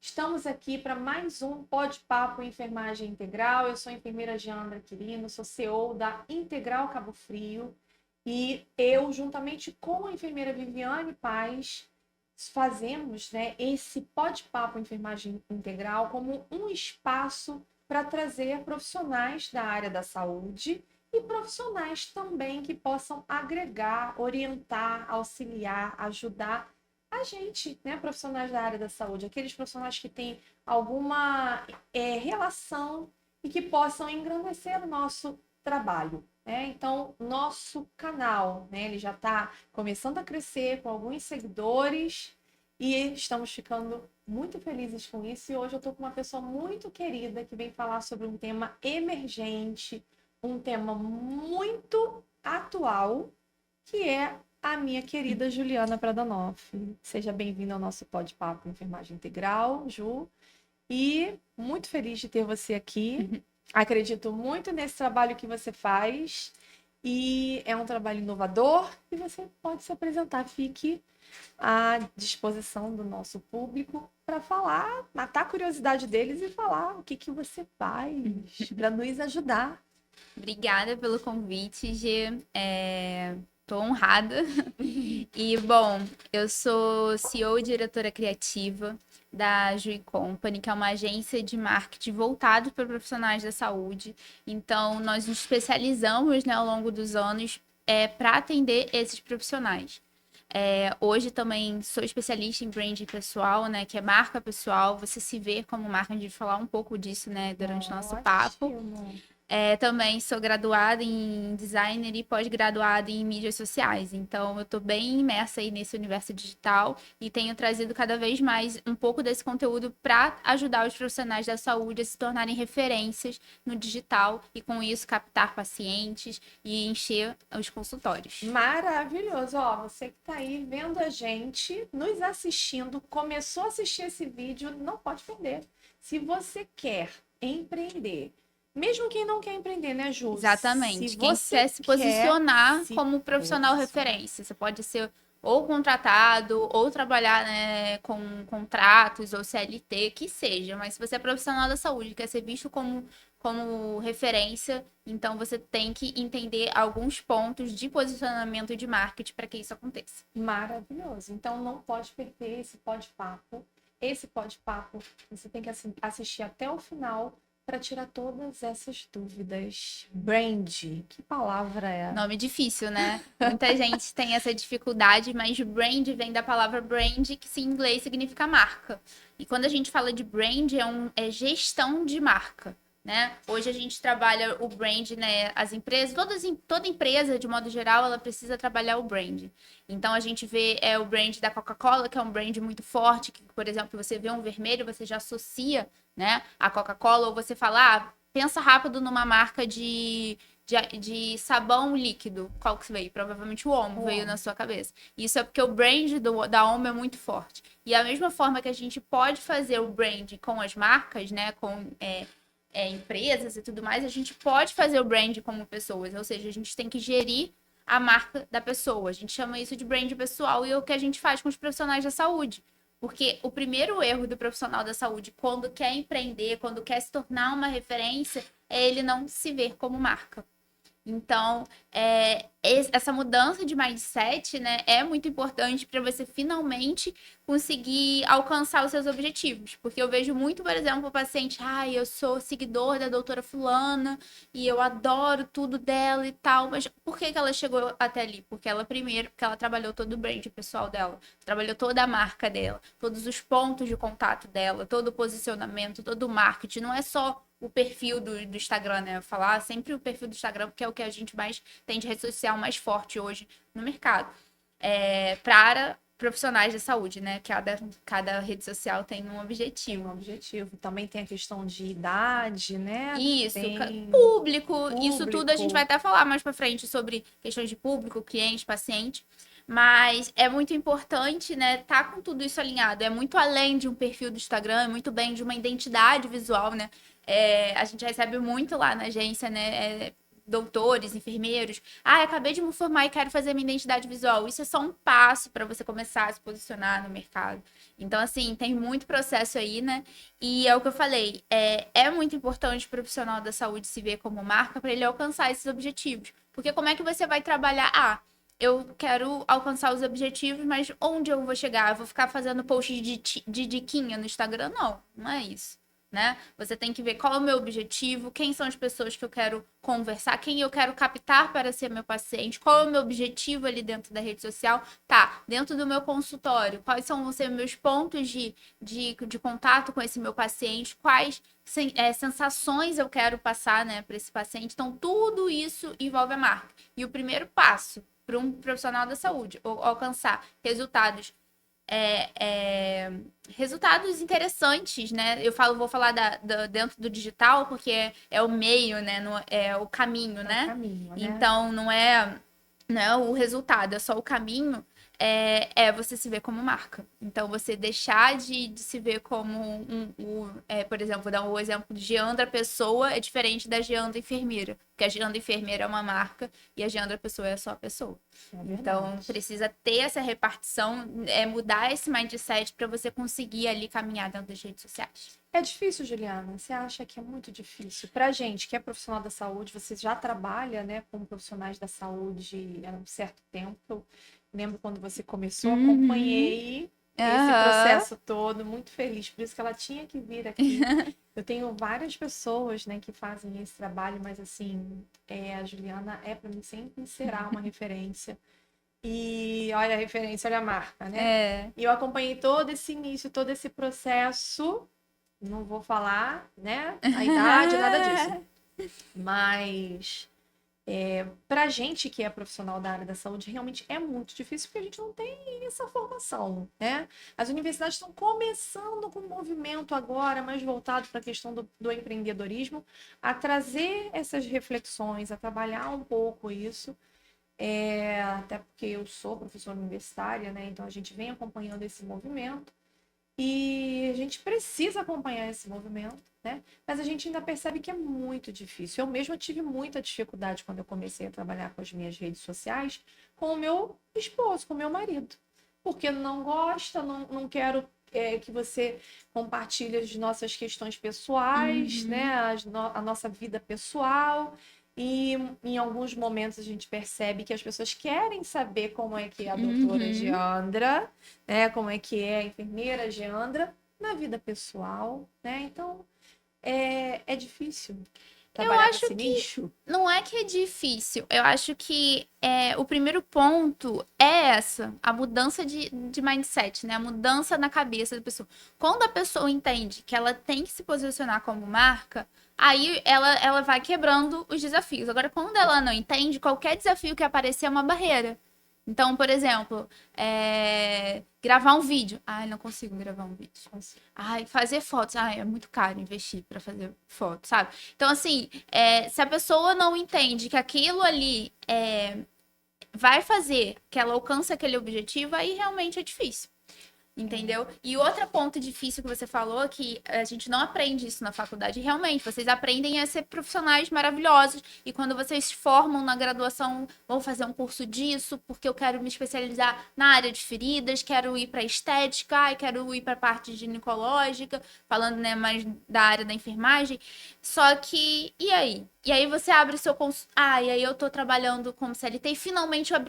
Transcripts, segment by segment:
Estamos aqui para mais um Pode-Papo Enfermagem Integral. Eu sou a enfermeira Giandra Quirino, sou CEO da Integral Cabo Frio e eu, juntamente com a enfermeira Viviane Paz, fazemos, esse Pode-Papo Enfermagem Integral como um espaço para trazer profissionais da área da saúde e profissionais também que possam agregar, orientar, auxiliar, ajudar a gente, né, profissionais da área da saúde, aqueles profissionais que têm alguma relação e que possam engrandecer o nosso trabalho. Né? Então, nosso canal, né, ele já está começando a crescer com alguns seguidores e estamos ficando muito felizes com isso. E hoje eu estou com uma pessoa muito querida que vem falar sobre um tema emergente, um tema muito atual, que é a minha querida Juliana Pradanoff. Seja bem-vinda ao nosso Pode-Papo Enfermagem Integral, Ju. E muito feliz de ter você aqui. Acredito muito nesse trabalho que você faz. E é um trabalho inovador e você pode se apresentar. Fique à disposição do nosso público para falar, matar a curiosidade deles e falar o que você faz para nos ajudar. Obrigada pelo convite, Gê. Tô honrada. E, bom, eu sou CEO e diretora criativa da Jui Company, que é uma agência de marketing voltado para profissionais da saúde. Então, nós nos especializamos, né, ao longo dos anos para atender esses profissionais. Hoje também sou especialista em branding pessoal, né, que é marca pessoal. Você se vê como marca, a gente vai falar um pouco disso, né, durante o nosso papo. Também sou graduada em designer e pós-graduada em mídias sociais. Então, eu estou bem imersa aí nesse universo digital e tenho trazido cada vez mais um pouco desse conteúdo para ajudar os profissionais da saúde a se tornarem referências no digital e, com isso, captar pacientes e encher os consultórios. Maravilhoso! Ó, você que está aí vendo a gente, nos assistindo, começou a assistir esse vídeo, não pode perder. Se você quer empreender, mesmo quem não quer empreender, né, Ju? Exatamente. Se Quem você quer se posicionar se como profissional referência. Você pode ser ou contratado, ou trabalhar, né, com contratos, ou CLT, que seja. Mas se você é profissional da saúde, quer ser visto como referência, então você tem que entender alguns pontos de posicionamento e de marketing para que isso aconteça. Maravilhoso. Então não pode perder esse pode-papo. Esse pode-papo você tem que assistir até o final para tirar todas essas dúvidas. Brand, que palavra é? Nome difícil, né? Muita gente tem essa dificuldade, mas brand vem da palavra brand, que em inglês significa marca. E quando a gente fala de brand, é gestão de marca. Né? Hoje a gente trabalha o brand, né? As empresas, toda empresa, de modo geral, ela precisa trabalhar o brand. Então a gente vê o brand da Coca-Cola, que é um brand muito forte, que, por exemplo, você vê um vermelho, você já associa, né, a Coca-Cola, ou você fala, pensa rápido numa marca de sabão líquido. Qual que veio? Provavelmente o Omo veio na sua cabeça. Isso é porque o brand da Omo é muito forte. E a mesma forma que a gente pode fazer o brand com as marcas, né, com empresas e tudo mais, a gente pode fazer o brand como pessoas. Ou seja, a gente tem que gerir a marca da pessoa. A gente chama isso de brand pessoal e é o que a gente faz com os profissionais da saúde. Porque o primeiro erro do profissional da saúde, quando quer empreender, quando quer se tornar uma referência, é ele não se ver como marca. Então, essa mudança de mindset, né, é muito importante para você finalmente conseguir alcançar os seus objetivos. Porque eu vejo muito, por exemplo, o paciente, eu sou seguidor da doutora fulana e eu adoro tudo dela e tal, mas por que ela chegou até ali? Porque ela trabalhou todo o brand pessoal dela, trabalhou toda a marca dela, todos os pontos de contato dela, todo o posicionamento, todo o marketing. Não é só o perfil do Instagram, né? Falar sempre o perfil do Instagram, porque é o que a gente mais tem de rede social mais forte hoje no mercado. Para profissionais da saúde, né? Cada rede social tem um objetivo. Tem um objetivo. Também tem a questão de idade, né? Isso, tem... público, isso tudo a gente vai até falar mais para frente sobre questões de público, cliente, paciente. Mas é muito importante, né, tá com tudo isso alinhado. É muito além de um perfil do Instagram, é muito bem de uma identidade visual, né? A gente recebe muito lá na agência, né? doutores, enfermeiros. Ah, acabei de me formar e quero fazer minha identidade visual. Isso é só um passo para você começar a se posicionar no mercado. Então, assim, tem muito processo aí, né? E é o que eu falei, é muito importante o profissional da saúde se ver como marca para ele alcançar esses objetivos. Porque como é que você vai trabalhar? Ah, eu quero alcançar os objetivos, mas onde eu vou chegar? Eu vou ficar fazendo post de diquinha no Instagram? Não, não é isso. Né? Você tem que ver qual é o meu objetivo, quem são as pessoas que eu quero conversar, quem eu quero captar para ser meu paciente, qual é o meu objetivo ali dentro da rede social. Tá, dentro do meu consultório, quais vão ser meus pontos de contato com esse meu paciente, quais sensações eu quero passar, né, para esse paciente. Então, tudo isso envolve a marca. E o primeiro passo para um profissional da saúde alcançar resultados resultados interessantes, né? Vou falar dentro do digital, porque é o meio, né? É o caminho, né? O caminho, né? Então, não é o resultado, é só o caminho. Você se ver como marca. Então, você deixar de se ver como por exemplo, vou dar um exemplo de Geandra Pessoa é diferente da Geandra Enfermeira. Porque a Geandra Enfermeira é uma marca e a Geandra Pessoa é só a pessoa. Então, precisa ter essa repartição, mudar esse mindset para você conseguir ali caminhar dentro das redes sociais. É difícil, Juliana? Você acha que é muito difícil? Pra gente que é profissional da saúde, você já trabalha, né, como profissionais da saúde há um certo tempo. Eu lembro quando você começou, acompanhei esse processo todo, muito feliz, por isso que ela tinha que vir aqui. Eu tenho várias pessoas, né, que fazem esse trabalho, mas assim, a Juliana para mim sempre será uma referência. E olha a referência, olha a marca, né? E eu acompanhei todo esse início, todo esse processo. Não vou falar, né, a idade, nada disso. Mas pra gente que é profissional da área da saúde, realmente é muito difícil porque a gente não tem essa formação, né? As universidades estão começando com um movimento agora mais voltado para a questão do empreendedorismo, a trazer essas reflexões, a trabalhar um pouco isso. Até porque eu sou professora universitária, né? Então a gente vem acompanhando esse movimento. E a gente precisa acompanhar esse movimento, né? Mas a gente ainda percebe que é muito difícil. Eu mesma tive muita dificuldade quando eu comecei a trabalhar com as minhas redes sociais, com o meu esposo, com o meu marido. Porque não gosta, não quero que você compartilhe as nossas questões pessoais, né? A nossa vida pessoal. E em alguns momentos a gente percebe que as pessoas querem saber como é que é a doutora Geandra, né? Como é que é a enfermeira Geandra na vida pessoal, né? Então, é difícil trabalhar nesse nicho. Não é que é difícil. Eu acho que o primeiro ponto é a mudança de mindset, né? A mudança na cabeça da pessoa. Quando a pessoa entende que ela tem que se posicionar como marca, aí ela vai quebrando os desafios. Agora, quando ela não entende, qualquer desafio que aparecer é uma barreira. Então, por exemplo, gravar um vídeo. Ai, não consigo gravar um vídeo. Ai, fazer fotos. Ai, é muito caro investir para fazer foto, sabe? Então, assim, se a pessoa não entende que aquilo ali vai fazer que ela alcance aquele objetivo, aí realmente é difícil. Entendeu? E outro ponto difícil que você falou, que a gente não aprende isso na faculdade, realmente, vocês aprendem a ser profissionais maravilhosos, e quando vocês formam na graduação, vão fazer um curso disso, porque eu quero me especializar na área de feridas, quero ir para estética, quero ir para a parte ginecológica, falando, né, mais da área da enfermagem, só que, e aí? E aí você abre o seu consultório, e aí eu tô trabalhando como CLT, e finalmente eu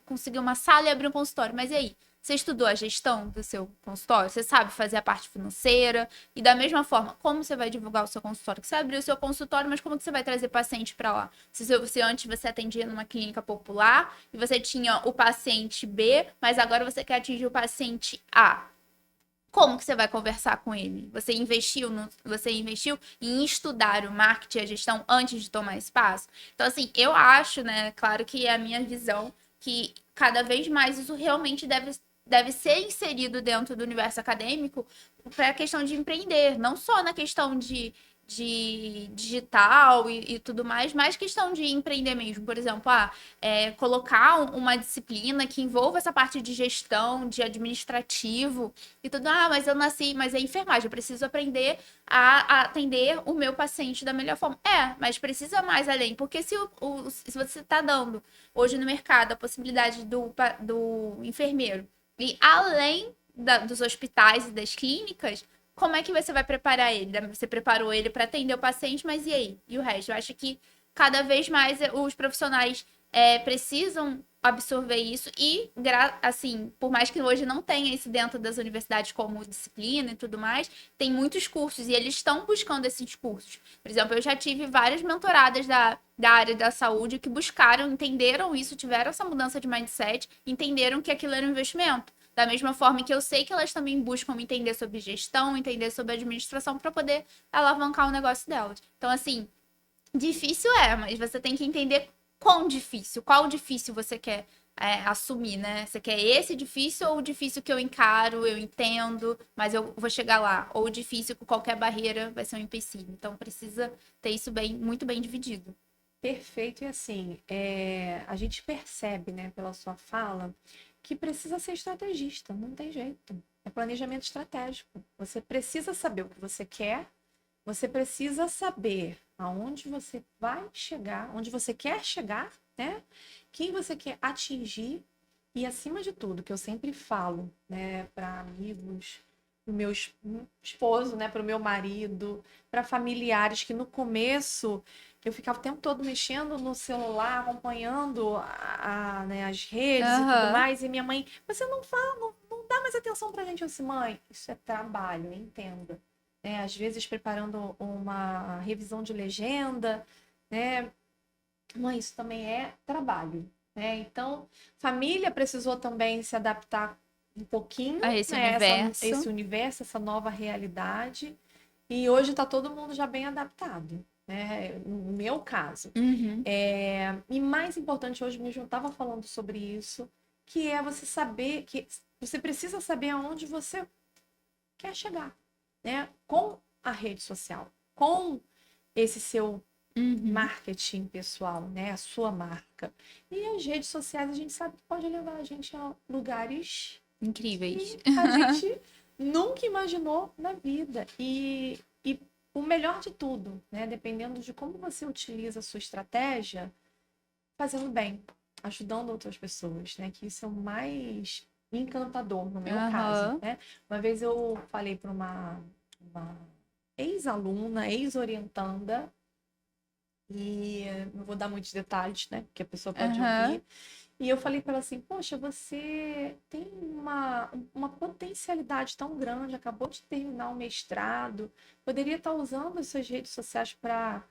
consegui uma sala e abri um consultório, mas e aí? Você estudou a gestão do seu consultório? Você sabe fazer a parte financeira? E da mesma forma, como você vai divulgar o seu consultório? Você abriu o seu consultório, mas como que você vai trazer paciente para lá? Se antes você atendia numa clínica popular e você tinha o paciente B, mas agora você quer atingir o paciente A. Como que você vai conversar com ele? Você investiu em estudar o marketing e a gestão antes de tomar espaço? Então, assim, eu acho, né, claro que é a minha visão, que cada vez mais isso realmente deve ser inserido dentro do universo acadêmico para a questão de empreender, não só na questão de de digital e tudo mais questão de empreender mesmo. Por exemplo, colocar uma disciplina que envolva essa parte de gestão, de administrativo e tudo. Mas é enfermagem, eu preciso aprender a atender o meu paciente da melhor forma. Mas precisa mais além, porque se você está dando hoje no mercado a possibilidade do enfermeiro e além dos hospitais e das clínicas, como é que você vai preparar ele? Você preparou ele para atender o paciente, mas e aí? E o resto? Eu acho que cada vez mais os profissionais precisam absorver isso e, assim, por mais que hoje não tenha isso dentro das universidades como disciplina e tudo mais, tem muitos cursos e eles estão buscando esses cursos. Por exemplo, eu já tive várias mentoradas da área da saúde que buscaram, entenderam isso, tiveram essa mudança de mindset, entenderam que aquilo era um investimento. Da mesma forma que eu sei que elas também buscam entender sobre gestão, entender sobre administração para poder alavancar o negócio delas. Então, assim, difícil mas você tem que entender quão difícil, qual difícil você quer assumir, né? Você quer esse difícil ou o difícil que eu encaro, eu entendo, mas eu vou chegar lá? Ou o difícil com qualquer barreira vai ser um empecilho. Então, precisa ter isso muito bem dividido. Perfeito. E assim, a gente percebe, né, pela sua fala, que precisa ser estrategista, não tem jeito. É planejamento estratégico. Você precisa saber o que você quer, você precisa saber aonde você vai chegar, onde você quer chegar, né? Quem você quer atingir e, acima de tudo, que eu sempre falo, né, para amigos, para o meu esposo, né, para o meu marido, para familiares que no começo eu ficava o tempo todo mexendo no celular, acompanhando né, as redes e tudo mais. E minha mãe, você não fala, não dá mais atenção pra gente. Eu disse, mãe, isso é trabalho, entenda. Às vezes preparando uma revisão de legenda, né? Mãe, isso também é trabalho, né? Então, família precisou também se adaptar um pouquinho a esse né? universo. Esse universo, essa nova realidade. E hoje está todo mundo já bem adaptado. No meu caso. Uhum. E mais importante, hoje mesmo eu estava falando sobre isso, que é você saber que você precisa saber aonde você quer chegar, né? Com a rede social, com esse seu marketing pessoal, né? A sua marca. E as redes sociais a gente sabe que pode levar a gente a lugares incríveis que a gente nunca imaginou na vida. E o melhor de tudo, né? Dependendo de como você utiliza a sua estratégia, fazendo bem, ajudando outras pessoas, né? Que isso é o mais encantador no meu caso, né? Uma vez eu falei para uma ex-aluna, ex-orientanda, e não vou dar muitos detalhes, né? Porque a pessoa pode ouvir. E eu falei para ela assim, poxa, você tem uma potencialidade tão grande, acabou de terminar o mestrado, poderia estar usando as suas redes sociais para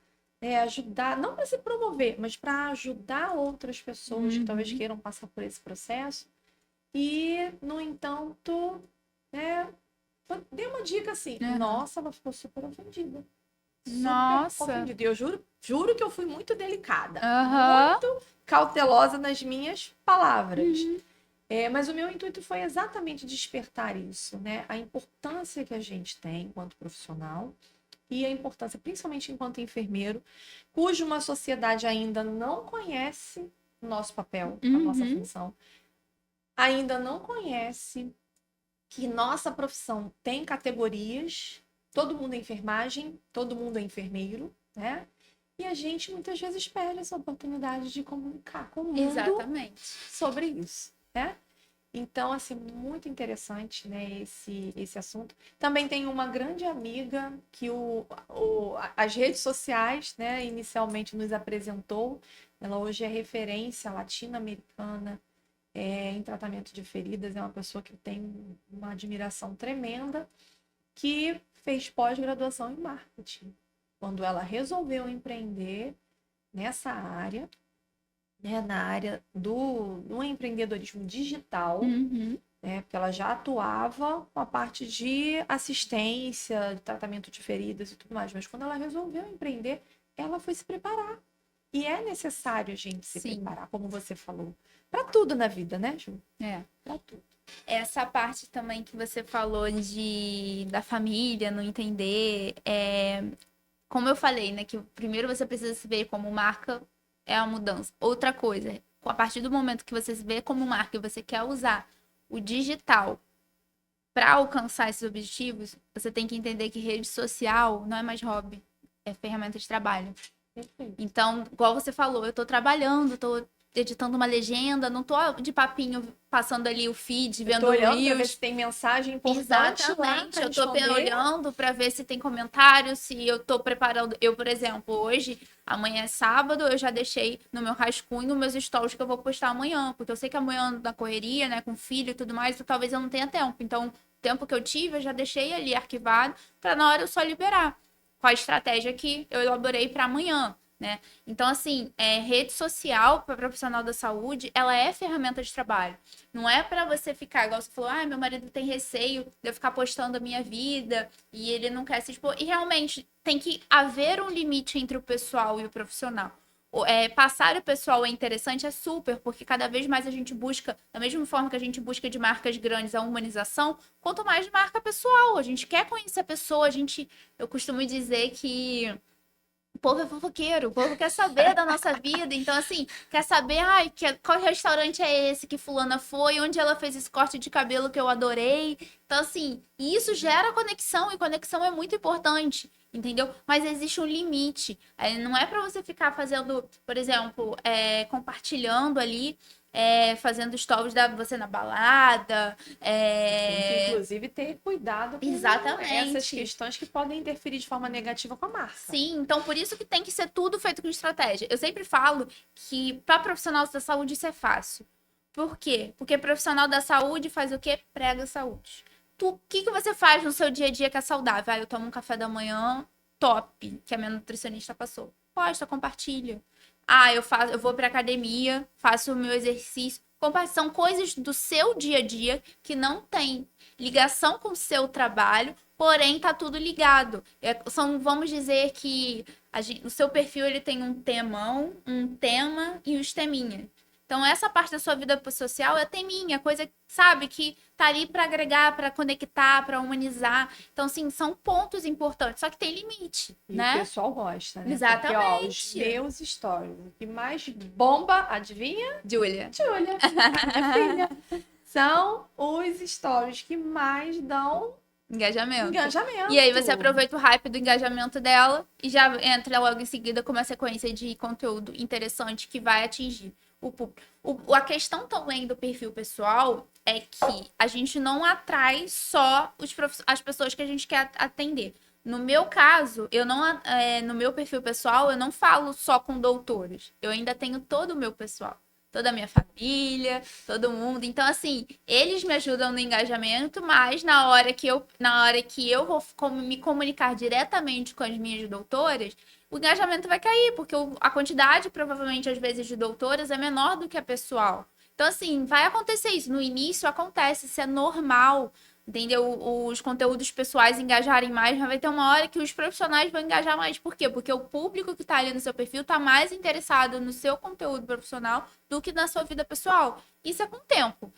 ajudar, não para se promover, mas para ajudar outras pessoas que talvez queiram passar por esse processo. E, no entanto, dei uma dica assim, nossa, ela ficou super ofendida. Super ofendida. E eu juro que eu fui muito delicada, muito cautelosa nas minhas palavras. Mas o meu intuito foi exatamente despertar isso, né? A importância que a gente tem enquanto profissional e a importância, principalmente enquanto enfermeiro, cuja uma sociedade ainda não conhece o nosso papel, a nossa função, ainda não conhece que nossa profissão tem categorias, todo mundo é enfermagem, todo mundo é enfermeiro, né? E a gente muitas vezes perde essa oportunidade de comunicar com o mundo sobre isso, né? Então, assim, muito interessante, né, esse assunto. Também tem uma grande amiga que as redes sociais, né, inicialmente nos apresentou. Ela hoje é referência latino-americana em tratamento de feridas. É uma pessoa que tem uma admiração tremenda, que fez pós-graduação em marketing. Quando ela resolveu empreender nessa área, né, na área do empreendedorismo digital, né, porque ela já atuava com a parte de assistência, de tratamento de feridas e tudo mais, mas quando ela resolveu empreender, ela foi se preparar. E é necessário a gente se preparar, como você falou, para tudo na vida, né, Ju? Para tudo. Essa parte também que você falou da família não entender, como eu falei, né, que primeiro você precisa se ver como marca, é a mudança. Outra coisa, a partir do momento que você se vê como marca e você quer usar o digital para alcançar esses objetivos, você tem que entender que rede social não é mais hobby, é ferramenta de trabalho. Perfeito. Então, igual você falou, eu tô trabalhando, tô editando uma legenda, não tô de papinho passando ali o feed, Eu vendo tô olhando para ver reels. se tem mensagem importante lá Exatamente, para eu tô responder. olhando para ver se tem comentário, se eu tô preparando. Eu, por exemplo, hoje, amanhã é sábado, eu já deixei no meu rascunho meus stories que eu vou postar amanhã, porque eu sei que amanhã na correria, né, com filho e tudo mais, talvez eu não tenha tempo. Então, o tempo que eu tive, eu já deixei ali arquivado para na hora eu só liberar. Com a estratégia que eu elaborei para amanhã. Né? Então, assim, rede social para profissional da saúde, ela é ferramenta de trabalho. Não é para você ficar, igual você falou, ah, meu marido tem receio de eu ficar postando a minha vida e ele não quer se expor. E realmente tem que haver um limite entre o pessoal e o profissional. Passar o pessoal é interessante, é super, porque cada vez mais a gente busca, da mesma forma que a gente busca de marcas grandes a humanização, quanto mais de marca pessoal. A gente quer conhecer a pessoa, eu costumo dizer que o povo é fofoqueiro, o povo quer saber da nossa vida. Então, assim, quer saber, ai, qual restaurante é esse que fulana foi, onde ela fez esse corte de cabelo que eu adorei. Então, assim, isso gera conexão, e conexão é muito importante, entendeu? Mas existe um limite. Não é pra você ficar fazendo, por exemplo, compartilhando ali. Fazendo stories da você na balada. Tem que, inclusive, ter cuidado com essas Exatamente. questões que podem interferir de forma negativa com a marca. Sim, então por isso que tem que ser tudo feito com estratégia. Eu sempre falo que para profissional da saúde isso é fácil. Por quê? Porque profissional da saúde faz o quê? Prega saúde. O que você faz no seu dia a dia que é saudável? Ah, eu tomo um café da manhã top, que a minha nutricionista passou. Posta, compartilha. Ah, eu vou pra academia, faço o meu exercício. São coisas do seu dia a dia que não tem ligação com o seu trabalho, porém tá tudo ligado. Vamos dizer que o seu perfil ele tem um temão, um tema e os teminhas. Então, essa parte da sua vida social é teminha, coisa, sabe, que tá ali para agregar, para conectar, para humanizar. Então, sim, são pontos importantes, só que tem limite, E né? o pessoal gosta, né? Exatamente. Porque, ó, os meus stories, o que mais bomba, adivinha? Júlia. Júlia, minha filha. São os stories que mais dão Engajamento. engajamento. E aí você aproveita o hype do engajamento dela e já entra logo em seguida com uma sequência de conteúdo interessante que vai atingir o público. A questão também do perfil pessoal é que a gente não atrai só as pessoas que a gente quer atender. No meu caso, no meu perfil pessoal, eu não falo só com doutores. Eu ainda tenho todo o meu pessoal. Toda a minha família, todo mundo. Então, assim, eles me ajudam no engajamento, mas na hora que eu vou me comunicar diretamente com as minhas doutoras, o engajamento vai cair, porque a quantidade, provavelmente, às vezes, de doutoras é menor do que a pessoal. Então, assim, vai acontecer isso. No início acontece, isso é normal. Entendeu? Os conteúdos pessoais engajarem mais, mas vai ter uma hora que os profissionais vão engajar mais. Por quê? Porque o público que está ali no seu perfil está mais interessado no seu conteúdo profissional do que na sua vida pessoal. Isso é com o tempo.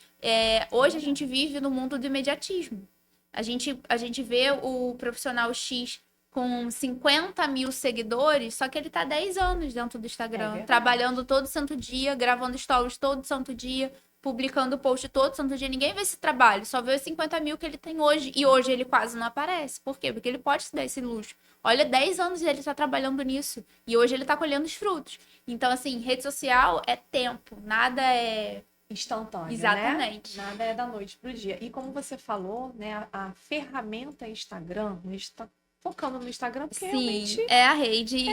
Hoje a gente vive no mundo do imediatismo. A gente vê o profissional X com 50 mil seguidores, só que ele tá 10 anos dentro do Instagram, trabalhando todo santo dia, gravando stories todo santo dia, publicando post todo santo dia. Ninguém vê esse trabalho, só vê os 50 mil que ele tem hoje. E hoje ele quase não aparece. Por quê? Porque ele pode se dar esse luxo. Olha, 10 anos ele tá trabalhando nisso. E hoje ele tá colhendo os frutos. Então, assim, rede social é tempo. Nada é instantâneo, exatamente. Né? Nada é da noite pro dia. E como você falou, né, a ferramenta Instagram, focando no Instagram, porque realmente é a rede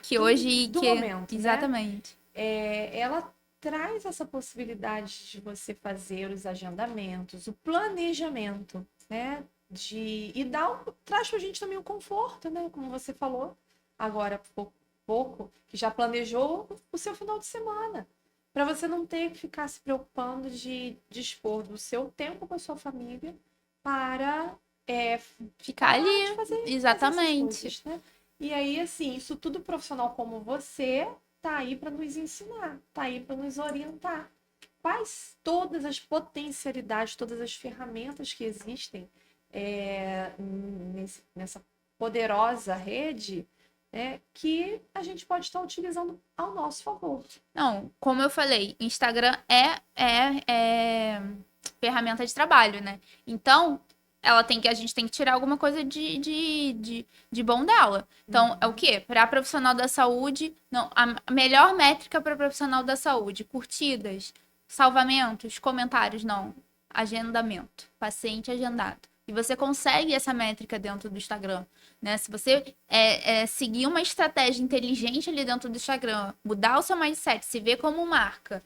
que hoje do momento, exatamente. Né? Ela traz essa possibilidade de você fazer os agendamentos, o planejamento, né? Traz pra gente também o conforto, né? Como você falou agora há pouco, que já planejou o seu final de semana. Para você não ter que ficar se preocupando de dispor do seu tempo com a sua família para ficar ali. Fazer exatamente. Coisas, né? E aí, assim, isso tudo profissional como você tá aí para nos ensinar, tá aí para nos orientar. Quais todas as potencialidades, todas as ferramentas que existem nessa poderosa rede, né, que a gente pode estar utilizando ao nosso favor. Não, como eu falei, Instagram é ferramenta de trabalho, né? Então, a gente tem que tirar alguma coisa de bom dela. Então, é o quê? Para profissional da saúde, não, a melhor métrica para profissional da saúde, curtidas, salvamentos, comentários, não. Agendamento, paciente agendado. E você consegue essa métrica dentro do Instagram, né? Se você seguir uma estratégia inteligente ali dentro do Instagram, mudar o seu mindset, se ver como marca,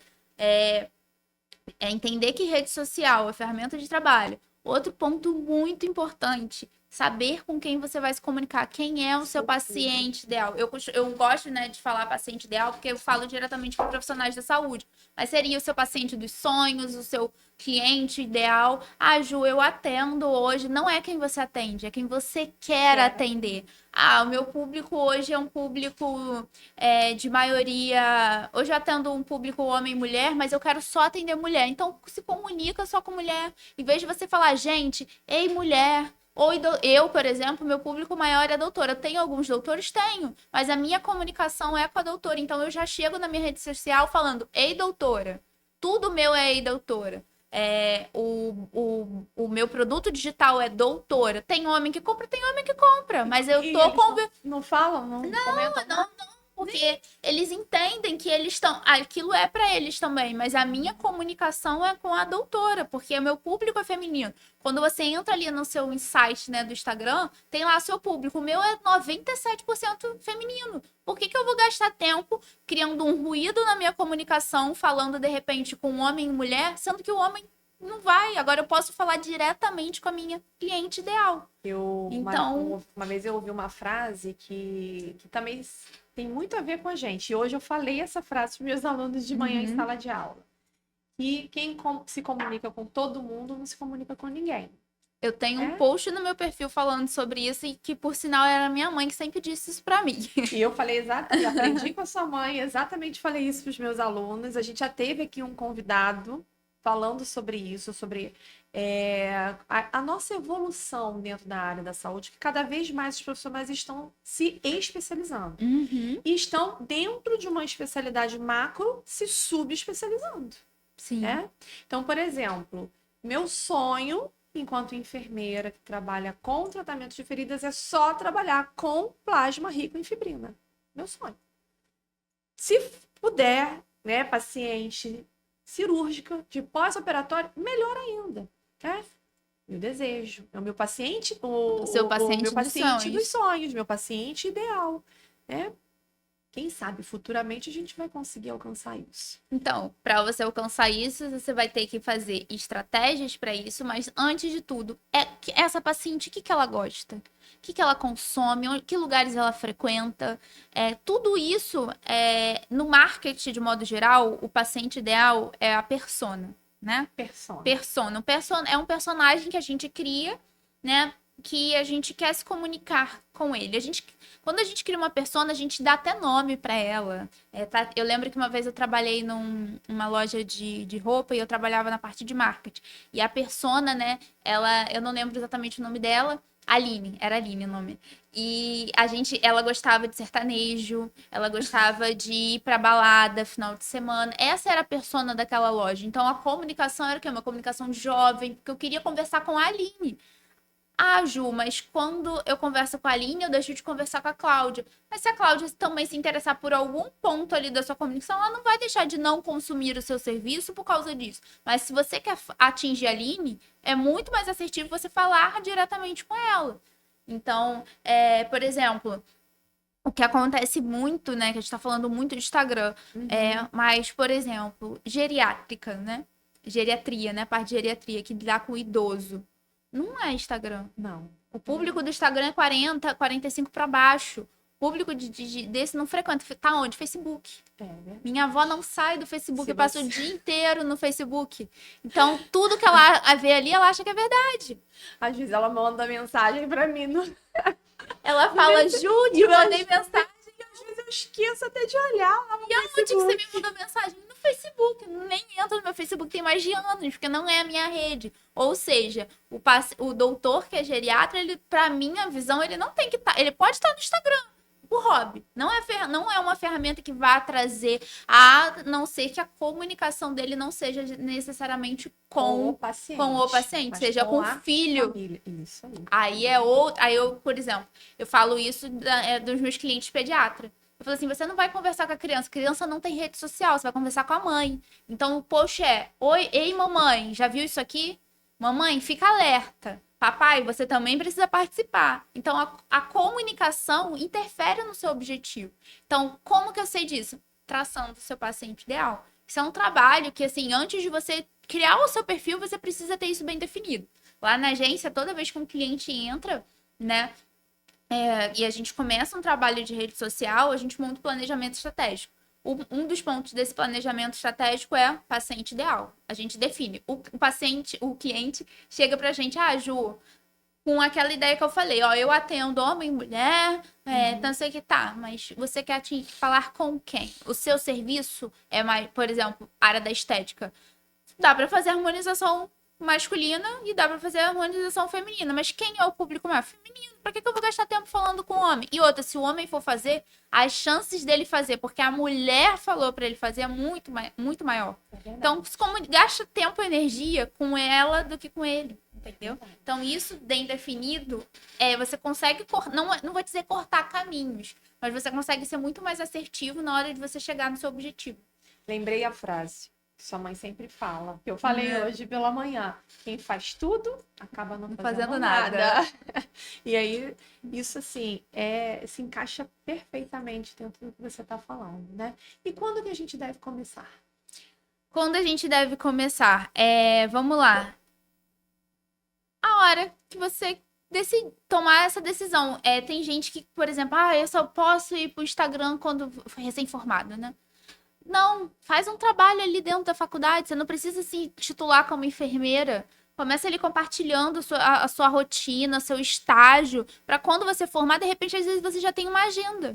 entender que rede social é ferramenta de trabalho. Outro ponto muito importante, saber com quem você vai se comunicar, quem é o seu paciente ideal. Eu gosto, né, de falar paciente ideal, porque eu falo diretamente com profissionais da saúde. Mas seria o seu paciente dos sonhos, o seu cliente ideal. Ah, Ju, eu atendo hoje. Não é quem você atende, é quem você quer atender. Ah, o meu público hoje é um público de maioria... Hoje eu atendo um público homem e mulher, mas eu quero só atender mulher. Então, se comunica só com mulher. Em vez de você falar, gente, ei, mulher... Ou eu, por exemplo, meu público maior é doutora. Eu tenho alguns doutores? Tenho. Mas a minha comunicação é com a doutora. Então, eu já chego na minha rede social falando, ei, doutora. Tudo meu é ei, doutora. O meu produto digital é doutora. Tem homem que compra, tem homem que compra. Mas eu tô... Não falam? Não comentam? Não. Porque eles entendem que eles estão... Aquilo é para eles também, mas a minha comunicação é com a doutora, porque o meu público é feminino. Quando você entra ali no seu insight, né, do Instagram, tem lá seu público. O meu é 97% feminino. Por que eu vou gastar tempo criando um ruído na minha comunicação, falando de repente com homem e mulher, sendo que o homem não vai? Agora eu posso falar diretamente com a minha cliente ideal. Uma vez eu ouvi uma frase que também tem muito a ver com a gente. E hoje eu falei essa frase para os meus alunos de manhã em sala de aula. E quem se comunica com todo mundo não se comunica com ninguém. Eu tenho um post no meu perfil falando sobre isso e que, por sinal, era minha mãe que sempre disse isso para mim. E eu falei exatamente, aprendi com a sua mãe, exatamente falei isso para os meus alunos. A gente já teve aqui um convidado falando sobre isso, sobre a nossa evolução dentro da área da saúde, que cada vez mais os profissionais estão se especializando. E estão, dentro de uma especialidade macro, se subespecializando. Sim. Então, por exemplo, meu sonho, enquanto enfermeira que trabalha com tratamento de feridas, é só trabalhar com plasma rico em fibrina. Meu sonho. Se puder, né, paciente cirúrgica, de pós-operatório, melhor ainda. Meu desejo. É o meu paciente, o meu paciente dos sonhos, meu paciente ideal. Quem sabe futuramente a gente vai conseguir alcançar isso. Então, para você alcançar isso, você vai ter que fazer estratégias para isso, mas antes de tudo, essa paciente, o que ela gosta? O que ela consome? Que lugares ela frequenta? Tudo isso, no marketing de modo geral, o paciente ideal é a persona, né? Persona. É um personagem que a gente cria, né? Que a gente quer se comunicar com ele. Quando a gente cria uma persona, a gente dá até nome para ela. Eu lembro que uma vez eu trabalhei numa loja de roupa e eu trabalhava na parte de marketing. E a persona, né, eu não lembro exatamente o nome dela, era Aline o nome. E ela gostava de sertanejo, ela gostava de ir pra balada final de semana. Essa era a persona daquela loja. Então a comunicação era o quê? Uma comunicação jovem, porque eu queria conversar com a Aline. Ah, Ju, mas quando eu converso com a Aline, eu deixo de conversar com a Cláudia. Mas se a Cláudia também se interessar por algum ponto ali da sua comunicação, ela não vai deixar de não consumir o seu serviço por causa disso. Mas se você quer atingir a Aline, é muito mais assertivo você falar diretamente com ela. Então, por exemplo, o que acontece muito, né, que a gente tá falando muito de Instagram, mas, por exemplo, geriátrica, né? Geriatria, né? Parte de geriatria, que lidar com o idoso. Não é Instagram. Não. O público do Instagram é 40, 45 para baixo. O público desse não frequenta. Tá onde? Facebook. Minha avó não sai do Facebook. Eu passo o dia inteiro no Facebook. Então, tudo que ela vê ali, ela acha que é verdade. Às vezes ela manda mensagem para mim. Ela fala, Ju, te mandei mensagem. E às vezes eu esqueço até de olhar lá no Facebook. E aonde que você me mandou mensagem? No Facebook, nem entro no meu Facebook tem mais de anos, porque não é a minha rede. Ou seja, o doutor que é geriatra, ele, pra minha visão, ele não tem que estar. Ele pode estar no Instagram, por hobby. Não é uma ferramenta que vá trazer, a não ser que a comunicação dele não seja necessariamente com o paciente, seja com o filho. Família. Isso aí. Aí é outro. Aí eu, por exemplo, eu falo isso dos meus clientes pediatras. Eu falo assim, você não vai conversar com a criança não tem rede social, você vai conversar com a mãe. Então o post é, oi, ei mamãe, já viu isso aqui? Mamãe, fica alerta. Papai, você também precisa participar. Então a comunicação interfere no seu objetivo. Então, como que eu sei disso? Traçando o seu paciente ideal. Isso é um trabalho que, assim, antes de você criar o seu perfil, você precisa ter isso bem definido. Lá na agência, toda vez que um cliente entra, né? E a gente começa um trabalho de rede social, a gente monta um planejamento estratégico. Um dos pontos desse planejamento estratégico é paciente ideal. A gente define. O paciente, o cliente chega pra gente, Ju, com aquela ideia que eu falei, ó, eu atendo homem, mulher, então sei que tá, mas você quer falar com quem? O seu serviço é mais, por exemplo, área da estética. Dá pra fazer harmonização masculina e dá pra fazer a harmonização feminina. Mas quem é o público maior? Feminino. Pra que eu vou gastar tempo falando com o homem? E outra, se o homem for fazer, as chances dele fazer, porque a mulher falou pra ele fazer, é muito maior. Então, como gasta tempo e energia com ela do que com ele. Entendeu? Então, isso bem definido, você consegue, não vou dizer cortar caminhos, mas você consegue ser muito mais assertivo na hora de você chegar no seu objetivo. Lembrei a frase. Sua mãe sempre fala, que eu falei hoje pela manhã. Quem faz tudo, acaba não fazendo nada. E aí, isso assim, se encaixa perfeitamente dentro do que você está falando, né? E quando que a gente deve começar? Quando a gente deve começar? Vamos lá. A hora que você tomar essa decisão. Tem gente que, por exemplo, eu só posso ir pro Instagram quando recém-formado, né? Não, faz um trabalho ali dentro da faculdade, você não precisa se titular como enfermeira. Começa ali compartilhando a sua rotina, seu estágio, para quando você formar, de repente, às vezes você já tem uma agenda.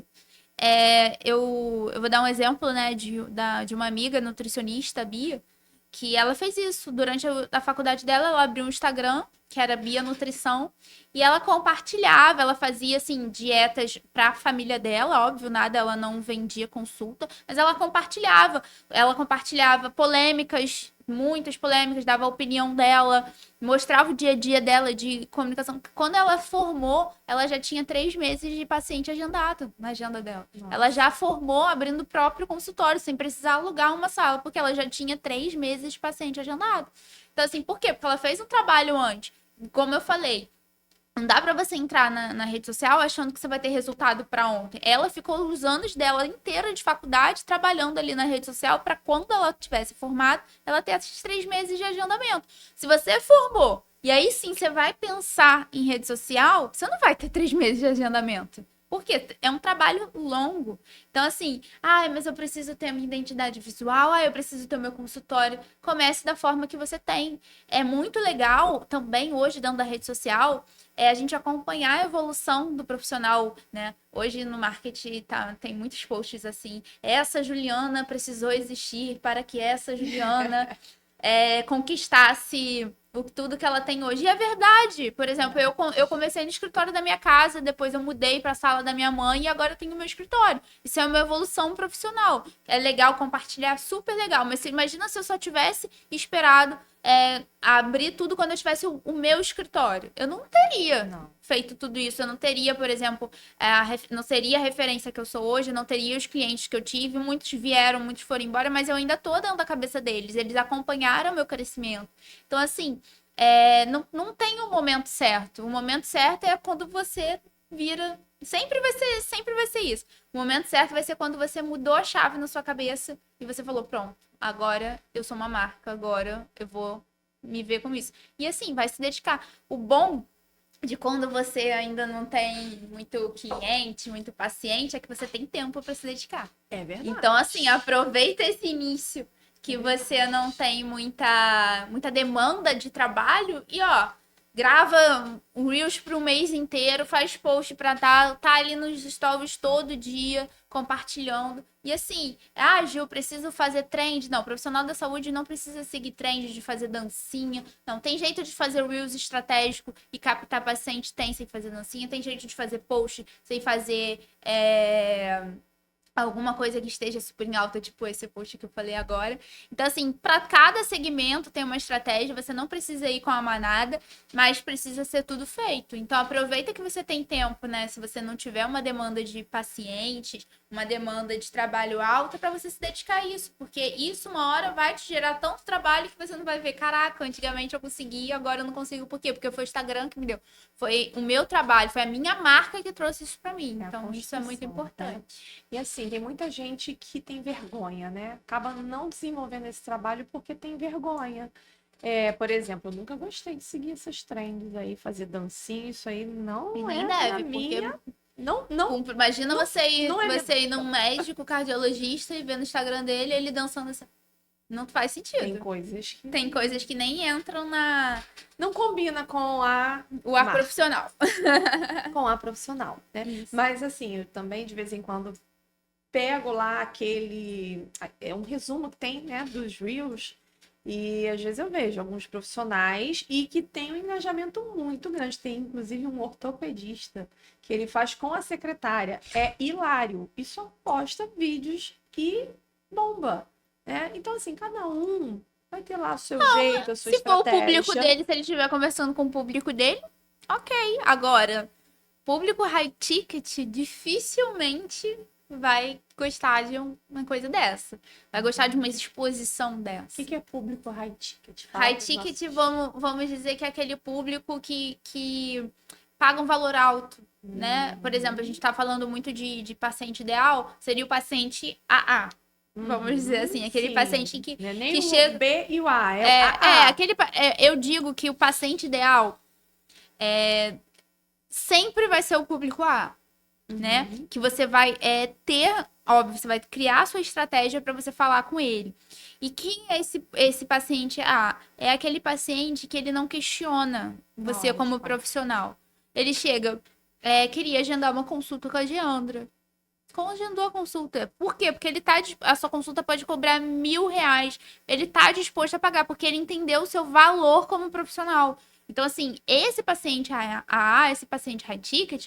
Eu vou dar um exemplo, né, de uma amiga nutricionista, a Bia, que ela fez isso. Durante a faculdade dela, ela abriu um Instagram, que era Bia Nutrição, e ela compartilhava, ela fazia, assim, dietas para a família dela, óbvio, nada, ela não vendia consulta, mas ela compartilhava polêmicas, muitas polêmicas, dava a opinião dela, mostrava o dia a dia dela de comunicação. Quando ela formou, ela já tinha 3 meses de paciente agendado na agenda dela. Nossa. Ela já formou abrindo o próprio consultório, sem precisar alugar uma sala, porque ela já tinha 3 meses de paciente agendado. Então, assim, por quê? Porque ela fez um trabalho antes. Como eu falei, não dá pra você entrar na rede social achando que você vai ter resultado pra ontem. Ela ficou os anos dela inteira de faculdade trabalhando ali na rede social pra quando ela tivesse formado, ela ter esses 3 meses de agendamento. Se você formou e aí sim você vai pensar em rede social, você não vai ter 3 meses de agendamento. Por quê? É um trabalho longo. Então, assim, mas eu preciso ter a minha identidade visual, eu preciso ter o meu consultório. Comece da forma que você tem. É muito legal também hoje, dentro da rede social, a gente acompanhar a evolução do profissional, né? Hoje no marketing tem muitos posts assim, essa Juliana precisou existir para que essa Juliana conquistasse tudo que ela tem hoje. E é verdade. Por exemplo, eu comecei no escritório da minha casa, depois eu mudei para a sala da minha mãe e agora eu tenho o meu escritório. Isso é uma evolução profissional. É legal compartilhar, super legal. Mas imagina se eu só tivesse esperado abrir tudo quando eu tivesse o meu escritório. Eu não teria feito tudo isso. Eu não teria, por exemplo, não seria a referência que eu sou hoje, não teria os clientes que eu tive. Muitos vieram, muitos foram embora, mas eu ainda tô dentro da cabeça deles. Eles acompanharam o meu crescimento. Então, assim, não tem um momento certo. O momento certo é quando você vira... Sempre vai ser isso. O momento certo vai ser quando você mudou a chave na sua cabeça e você falou, pronto, agora eu sou uma marca, agora eu vou me ver como isso. E assim, vai se dedicar. O bom de quando você ainda não tem muito cliente, muito paciente, é que você tem tempo para se dedicar. É verdade. Então, assim, aproveita esse início que você não tem muita demanda de trabalho e, grava um Reels para um mês inteiro, faz post pra tá ali nos stories todo dia, compartilhando. E assim, Gil, preciso fazer trend. Não, profissional da saúde não precisa seguir trend de fazer dancinha. Não, tem jeito de fazer Reels estratégico e captar paciente, tem sem fazer dancinha. Tem jeito de fazer post sem fazer alguma coisa que esteja super em alta, tipo esse post que eu falei agora. Então, assim, para cada segmento tem uma estratégia, você não precisa ir com a manada, mas precisa ser tudo feito. Então, aproveita que você tem tempo, né? Se você não tiver uma demanda de pacientes, uma demanda de trabalho alta, para você se dedicar a isso, porque isso uma hora vai te gerar tanto trabalho que você não vai ver, caraca, antigamente eu conseguia, agora eu não consigo. Por quê? Porque foi o Instagram que me deu. Foi o meu trabalho, foi a minha marca que trouxe isso para mim. Então, isso é muito importante. E assim, tem muita gente que tem vergonha, né? Acaba não desenvolvendo esse trabalho porque tem vergonha. Por exemplo, eu nunca gostei de seguir essas trends aí, fazer dancinha, isso aí não E nem é deve, na porque minha... Não, imagina você ir minha... num médico cardiologista e ver no Instagram dele ele dançando assim. Não faz sentido. Tem coisas que nem entram na... Não combina com o ar profissional. Com a profissional, né? Isso. Mas assim, eu também de vez em quando pego lá um resumo que tem, né, dos Reels, e às vezes eu vejo alguns profissionais e que tem um engajamento muito grande. Tem inclusive um ortopedista que ele faz com a secretária. É hilário. E só posta vídeos e bomba. Então, assim, cada um vai ter lá o seu jeito, a sua estratégia. Se for o público dele, se ele estiver conversando com o público dele, ok. Agora, público high ticket dificilmente vai gostar de uma coisa dessa. Vai gostar de uma exposição dessa. O que é público high ticket? High ticket, vamos dizer que é aquele público que paga um valor alto, né? Por exemplo, a gente está falando muito de paciente ideal, seria o paciente AA. Vamos dizer assim, aquele paciente que chega... o B e o A, eu digo que o paciente ideal sempre vai ser o público A, né? Que você vai ter, óbvio, você vai criar a sua estratégia para você falar com ele. E quem é esse paciente A? É aquele paciente que ele não questiona você como profissional. Ele chega, queria agendar uma consulta com a Geandra. Agendou a consulta. Por quê? Porque a sua consulta pode cobrar R$1.000. Ele tá disposto a pagar, porque ele entendeu o seu valor como profissional. Então, assim, esse paciente esse paciente high ticket,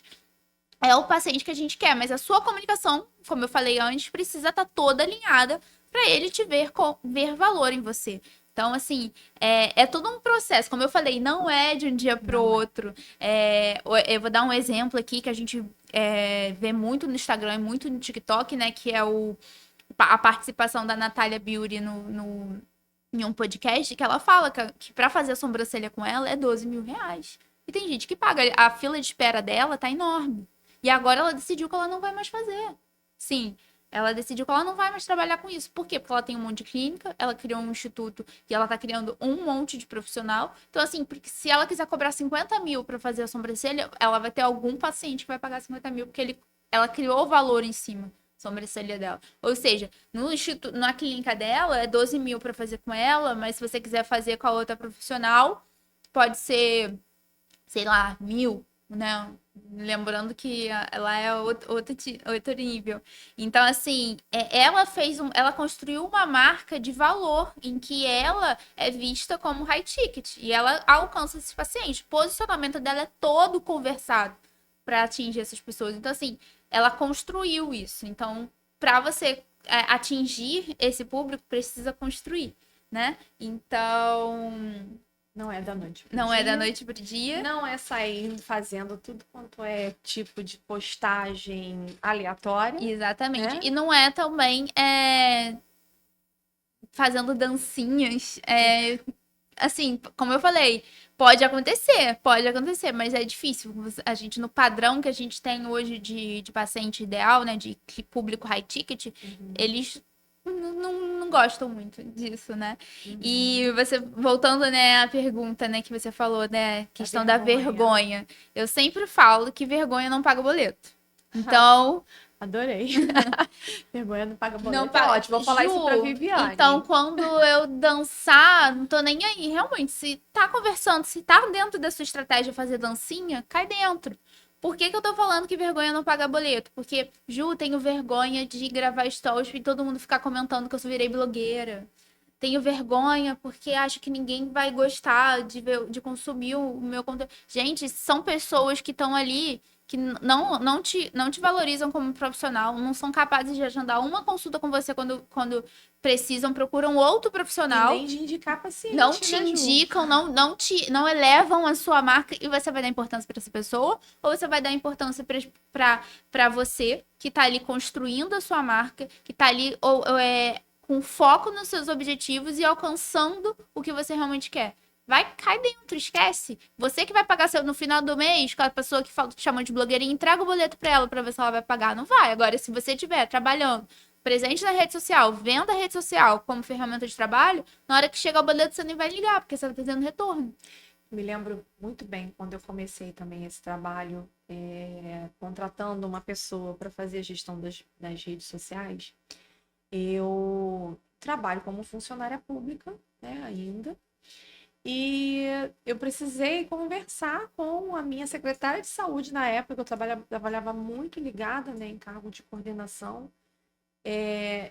é o paciente que a gente quer, mas a sua comunicação, como eu falei antes, precisa estar toda alinhada para ele te ver valor em você. Então, assim, é todo um processo. Como eu falei, não é de um dia para o outro. Eu vou dar um exemplo aqui que a gente vê muito no Instagram e muito no TikTok, né? Que é a participação da Natália Beauty em um podcast, que ela fala que para fazer a sobrancelha com ela é R$12.000. E tem gente que paga. A fila de espera dela tá enorme. E agora ela decidiu que ela não vai mais fazer. Sim. Ela decidiu que ela não vai mais trabalhar com isso. Por quê? Porque ela tem um monte de clínica, ela criou um instituto e ela tá criando um monte de profissional. Então, assim, porque se ela quiser cobrar 50 mil para fazer a sobrancelha, ela vai ter algum paciente que vai pagar 50 mil, porque ela criou valor em cima da sobrancelha dela. Ou seja, na clínica dela é 12 mil para fazer com ela, mas se você quiser fazer com a outra profissional, pode ser, sei lá, 1.000, né? Lembrando que ela é outro nível. Então, assim, ela construiu uma marca de valor em que ela é vista como high ticket e ela alcança esses pacientes. O posicionamento dela é todo conversado para atingir essas pessoas. Então, assim, ela construiu isso. Então, para você atingir esse público, precisa construir, né? Então... Não é da noite pro dia. Não é da noite pro dia. Não é sair fazendo tudo quanto é tipo de postagem aleatória. Exatamente. Né? E não é também fazendo dancinhas. Assim, como eu falei, pode acontecer, mas é difícil. A gente, no padrão que a gente tem hoje de paciente ideal, né? De público high ticket, eles não gostam muito disso, né? E você, voltando, né, à pergunta, né, que você falou, né, questão da vergonha. Eu sempre falo que vergonha não paga boleto. Então, Adorei. Vergonha não paga boleto. Não É paga. ótimo, vou falar isso pra Ju, Viviane. então, quando eu dançar, não tô nem aí. Realmente, se tá conversando, se tá dentro da sua estratégia fazer dancinha, cai dentro. Por que que eu tô falando que vergonha não paga boleto? Porque, Ju, tenho vergonha de gravar stories e todo mundo ficar comentando que eu virei blogueira. Tenho vergonha porque acho que ninguém vai gostar de ver, de consumir o meu conteúdo. Gente, são pessoas que estão ali que não te valorizam como profissional, não são capazes de agendar uma consulta com você quando precisam, procuram outro E profissional, nem de indicar paciente, não te né, Ju? indicam, não elevam a sua marca e você vai dar importância para essa pessoa, ou você vai dar importância para você que tá ali construindo a sua marca, que tá ali com foco nos seus objetivos e alcançando o que você realmente quer. Vai, cai dentro, esquece. Você que vai pagar no final do mês, com a pessoa que te chamou de blogueirinha, entrega o boleto pra ela pra ver se ela vai pagar. Não vai. Agora, se você estiver trabalhando, presente na rede social, vendo a rede social como ferramenta de trabalho, na hora que chegar o boleto, você nem vai ligar, porque você tá tendo retorno. Me lembro muito bem quando eu comecei também esse trabalho, contratando uma pessoa para fazer a gestão das redes sociais. Eu trabalho como funcionária pública, né, ainda. E eu precisei conversar com a minha secretária de saúde na época, eu trabalhava muito ligada, né, em cargo de coordenação,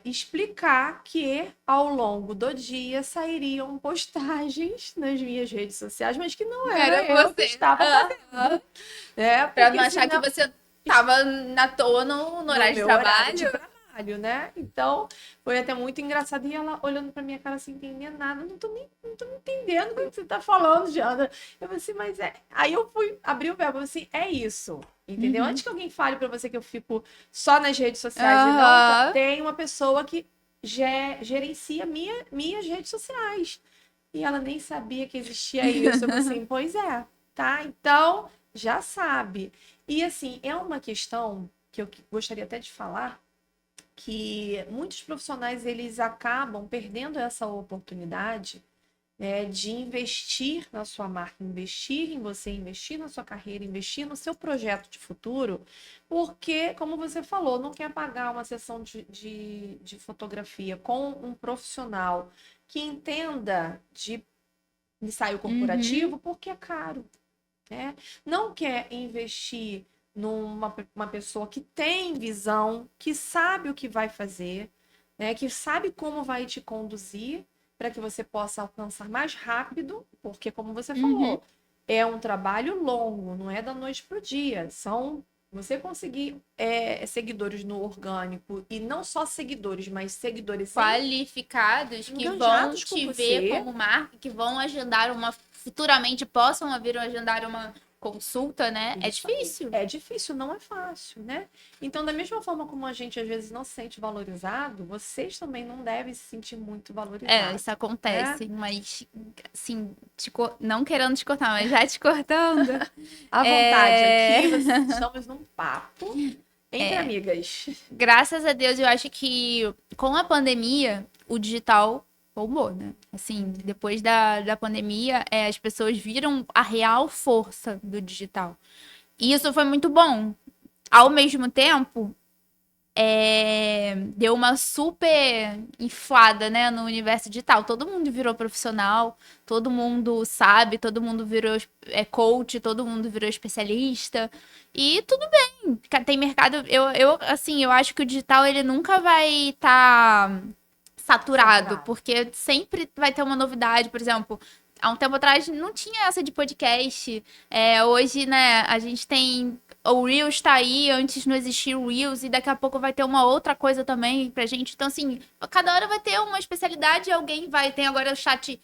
explicar que ao longo do dia sairiam postagens nas minhas redes sociais, mas que não era eu que estava fazendo. Pra Porque não achar que você tava na toa no horário de meu trabalho. horário de trabalho, né? Então, foi até muito engraçado. E ela olhando pra minha cara sem entender nada. Não tô me entendendo o que você tá falando, Jana. Eu falei assim, mas é. Aí eu fui abrir o verbo assim, é isso. Entendeu? Uhum. Antes que alguém fale pra você que eu fico só nas redes sociais e não, Aham. tem uma pessoa que gerencia minhas redes sociais. E ela nem sabia que existia isso. Eu falei assim, pois é, tá? Então, já sabe. E assim, é uma questão que eu gostaria até de falar, que muitos profissionais eles acabam perdendo essa oportunidade, de investir na sua marca, investir em você, investir na sua carreira, investir no seu projeto de futuro, porque, como você falou, não quer pagar uma sessão de fotografia com um profissional que entenda de ensaio corporativo, porque é caro, né? Não quer investir numa uma pessoa que tem visão, que sabe o que vai fazer, né? Que sabe como vai te conduzir para que você possa alcançar mais rápido, porque, como você Uhum. falou, é um trabalho longo, não é da noite para o dia. Você conseguir seguidores no orgânico, e não só seguidores, mas seguidores Qualificados que vão engajados com te ver você. como marca, que vão agendar futuramente possam vir a agendar uma consulta, né? É Isso aí. difícil. É difícil, não é fácil, né? Então, da mesma forma como a gente às vezes não se sente valorizado, vocês também não devem se sentir muito valorizados. Isso acontece, mas assim, não querendo te cortar, mas já te cortando. À vontade, aqui estamos num papo entre amigas. Graças a Deus, eu acho que com a pandemia, o digital bombou, né? Assim, depois da pandemia, as pessoas viram a real força do digital. E isso foi muito bom. Ao mesmo tempo, deu uma super inflada, né, no universo digital. Todo mundo virou profissional, todo mundo sabe, todo mundo virou coach, todo mundo virou especialista. E tudo bem, tem mercado. Assim, eu acho que o digital ele nunca vai estar saturado, porque sempre vai ter uma novidade, por exemplo. Há um tempo atrás não tinha essa de podcast. Hoje, né, a gente tem. O Reels tá aí, antes não existia o Reels, e daqui a pouco vai ter uma outra coisa também pra gente. Então, assim, cada hora vai ter uma especialidade e alguém vai. Tem agora o chat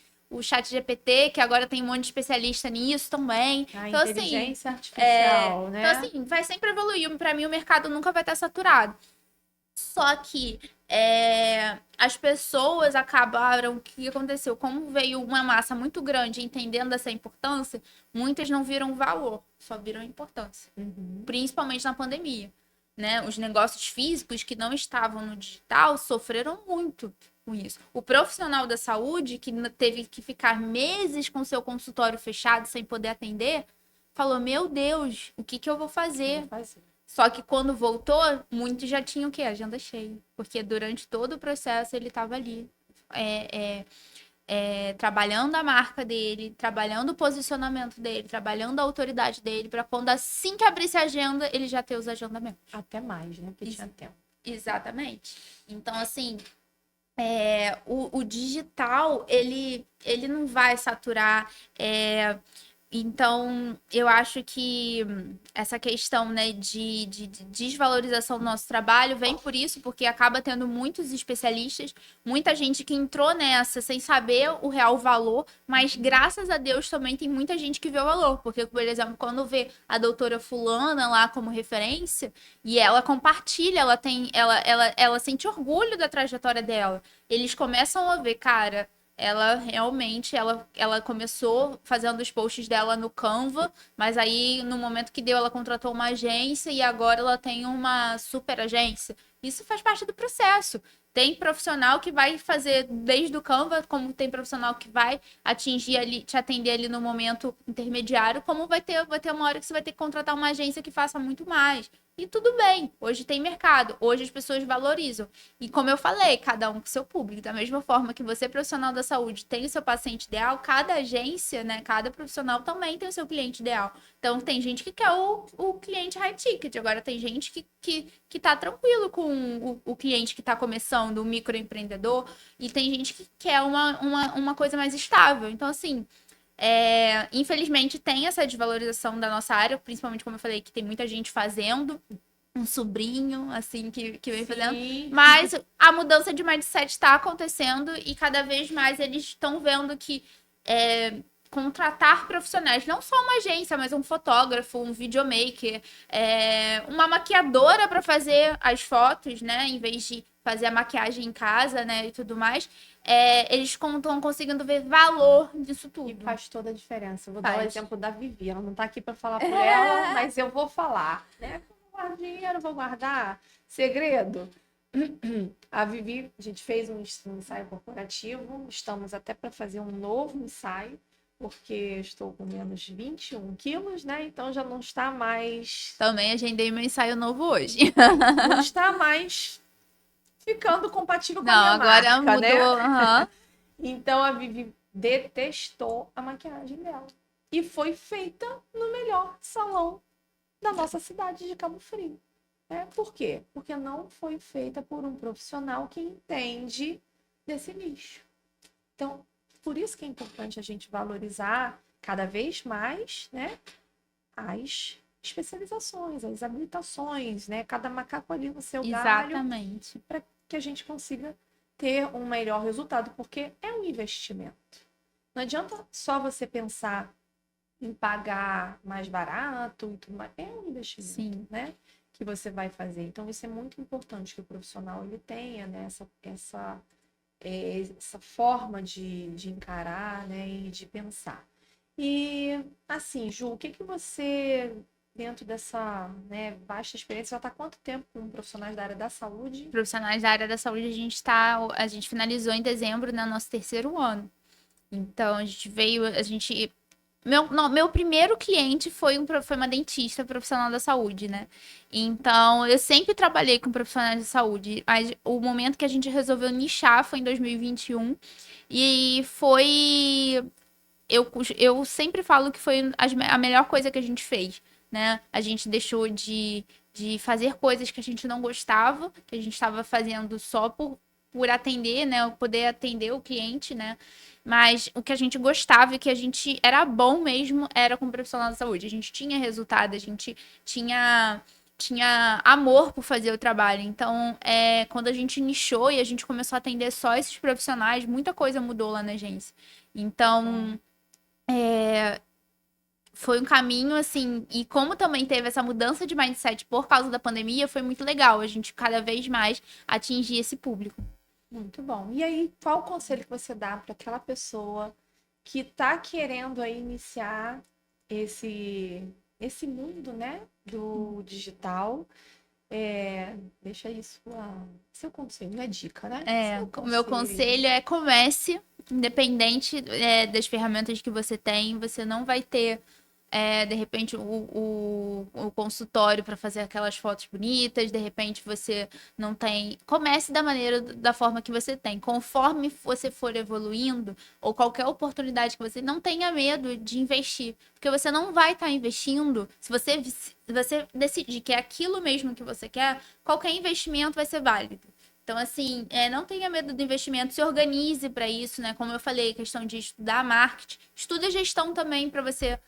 GPT, que agora tem um monte de especialista nisso também. A então, inteligência artificial, né? Então, assim, vai sempre evoluir. Pra mim, o mercado nunca vai estar saturado. Só que as pessoas acabaram. O que aconteceu? Como veio uma massa muito grande entendendo essa importância, muitas não viram valor, só viram importância. Uhum. Principalmente na pandemia. Né? Os negócios físicos que não estavam no digital sofreram muito com isso. O profissional da saúde, que teve que ficar meses com seu consultório fechado sem poder atender, falou: Meu Deus, o que eu vou fazer? Só que quando voltou, muitos já tinham o quê? Agenda cheia. Porque durante todo o processo ele estava ali. Trabalhando a marca dele, trabalhando o posicionamento dele, trabalhando a autoridade dele, para quando assim que abrisse a agenda, ele já ter os agendamentos. Até mais, né? Porque tinha tempo. Exatamente. Então, assim, o digital, ele não vai saturar. Então, eu acho que essa questão, né, de desvalorização do nosso trabalho vem por isso, porque acaba tendo muitos especialistas, muita gente que entrou nessa sem saber o real valor, mas graças a Deus também tem muita gente que vê o valor, porque, por exemplo, quando vê a doutora fulana lá como referência, e ela compartilha, ela sente orgulho da trajetória dela, eles começam a ver, cara, ela realmente, ela começou fazendo os posts dela no Canva, mas aí no momento que deu, ela contratou uma agência e agora ela tem uma super agência. Isso faz parte do processo. Tem profissional que vai fazer desde o Canva, como tem profissional que vai atingir ali, te atender ali no momento intermediário, como vai ter uma hora que você vai ter que contratar uma agência que faça muito mais. E tudo bem, hoje tem mercado, hoje as pessoas valorizam. E como eu falei, cada um com seu público. Da mesma forma que você, profissional da saúde, tem o seu paciente ideal, cada agência, né, cada profissional também tem o seu cliente ideal. Então, tem gente que quer o cliente high ticket, agora tem gente que tá tranquilo com o cliente que tá começando, o microempreendedor, e tem gente que quer uma coisa mais estável. Então, assim, infelizmente tem essa desvalorização da nossa área, principalmente como eu falei, que tem muita gente fazendo, um sobrinho, assim, que vem fazendo. Mas a mudança de mindset está acontecendo e cada vez mais eles estão vendo que contratar profissionais, não só uma agência, mas um fotógrafo, um videomaker, uma maquiadora para fazer as fotos, né, em vez de fazer a maquiagem em casa, né, e tudo mais, eles estão conseguindo ver valor disso tudo. E faz toda a diferença. Eu vou dar o exemplo da Vivi. Ela não tá aqui para falar por ela, mas eu vou falar, né? Eu vou guardar dinheiro, vou guardar segredo. A Vivi, a gente fez um ensaio corporativo, estamos até para fazer um novo ensaio, porque estou com menos 21 quilos, né? Então já não está mais... Também agendei meu ensaio novo hoje. Não está mais ficando compatível com a Não, minha agora marca, mudou. né? Uhum. Então a Vivi detestou a maquiagem dela. E foi feita no melhor salão da nossa cidade de Cabo Frio. Por quê? Porque não foi feita por um profissional que entende desse nicho. Então, por isso que é importante a gente valorizar cada vez mais, né, as especializações, as habilitações, né? Cada macaco ali no seu galho. Exatamente. Para que a gente consiga ter um melhor resultado, porque é um investimento. Não adianta só você pensar em pagar mais barato e tudo mais. É um investimento, Sim, né? Que você vai fazer. Então, isso é muito importante que o profissional ele tenha, né? Essa forma de encarar, né? E de pensar. E, assim, Ju, o que você, dentro dessa, né, vasta experiência, já está há quanto tempo com profissionais da área da saúde? profissionais da área da saúde, a gente finalizou em dezembro, né, nosso terceiro ano. Então, meu primeiro cliente foi uma dentista profissional da saúde, né? Então, eu sempre trabalhei com profissionais de saúde, mas o momento que a gente resolveu nichar foi em 2021 e foi eu sempre falo que foi a melhor coisa que a gente fez, né? A gente deixou de fazer coisas que a gente não gostava, que a gente estava fazendo só por atender, né? Poder atender o cliente, né? Mas o que a gente gostava e que a gente era bom mesmo era com o profissional da saúde. A gente tinha resultado, a gente tinha amor por fazer o trabalho. Então, quando a gente nichou e a gente começou a atender só esses profissionais, muita coisa mudou lá na agência. Então, foi um caminho, assim, e como também teve essa mudança de mindset por causa da pandemia, foi muito legal a gente cada vez mais atingir esse público. Muito bom. E aí, qual o conselho que você dá para aquela pessoa que está querendo aí iniciar esse mundo, né, do digital? Deixa isso seu conselho, não é dica, né? O meu conselho é comece, independente das ferramentas que você tem, você não vai ter de repente o consultório para fazer aquelas fotos bonitas, de repente você não tem. Comece da forma que você tem. Conforme você for evoluindo, ou qualquer oportunidade que você não tenha medo de investir. Porque você não vai estar investindo, se você decidir que é aquilo mesmo que você quer, qualquer investimento vai ser válido. Então, assim, não tenha medo do investimento, se organize para isso, né? Como eu falei, questão de estudar marketing, estuda gestão também para você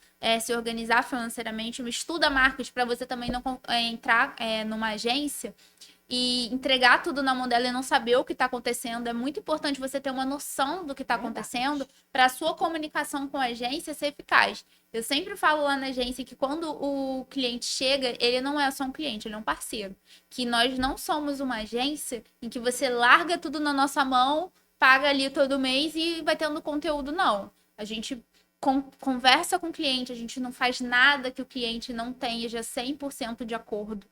se organizar financeiramente, estuda marketing para você também não entrar numa agência e entregar tudo na mão dela e não saber o que está acontecendo. É muito importante você ter uma noção do que está acontecendo para a sua comunicação com a agência ser eficaz. Eu sempre falo lá na agência que quando o cliente chega, ele não é só um cliente, ele é um parceiro. Que nós não somos uma agência em que você larga tudo na nossa mão, paga ali todo mês e vai tendo conteúdo, não. A gente conversa com o cliente, a gente não faz nada que o cliente não tenha já 100% de acordo.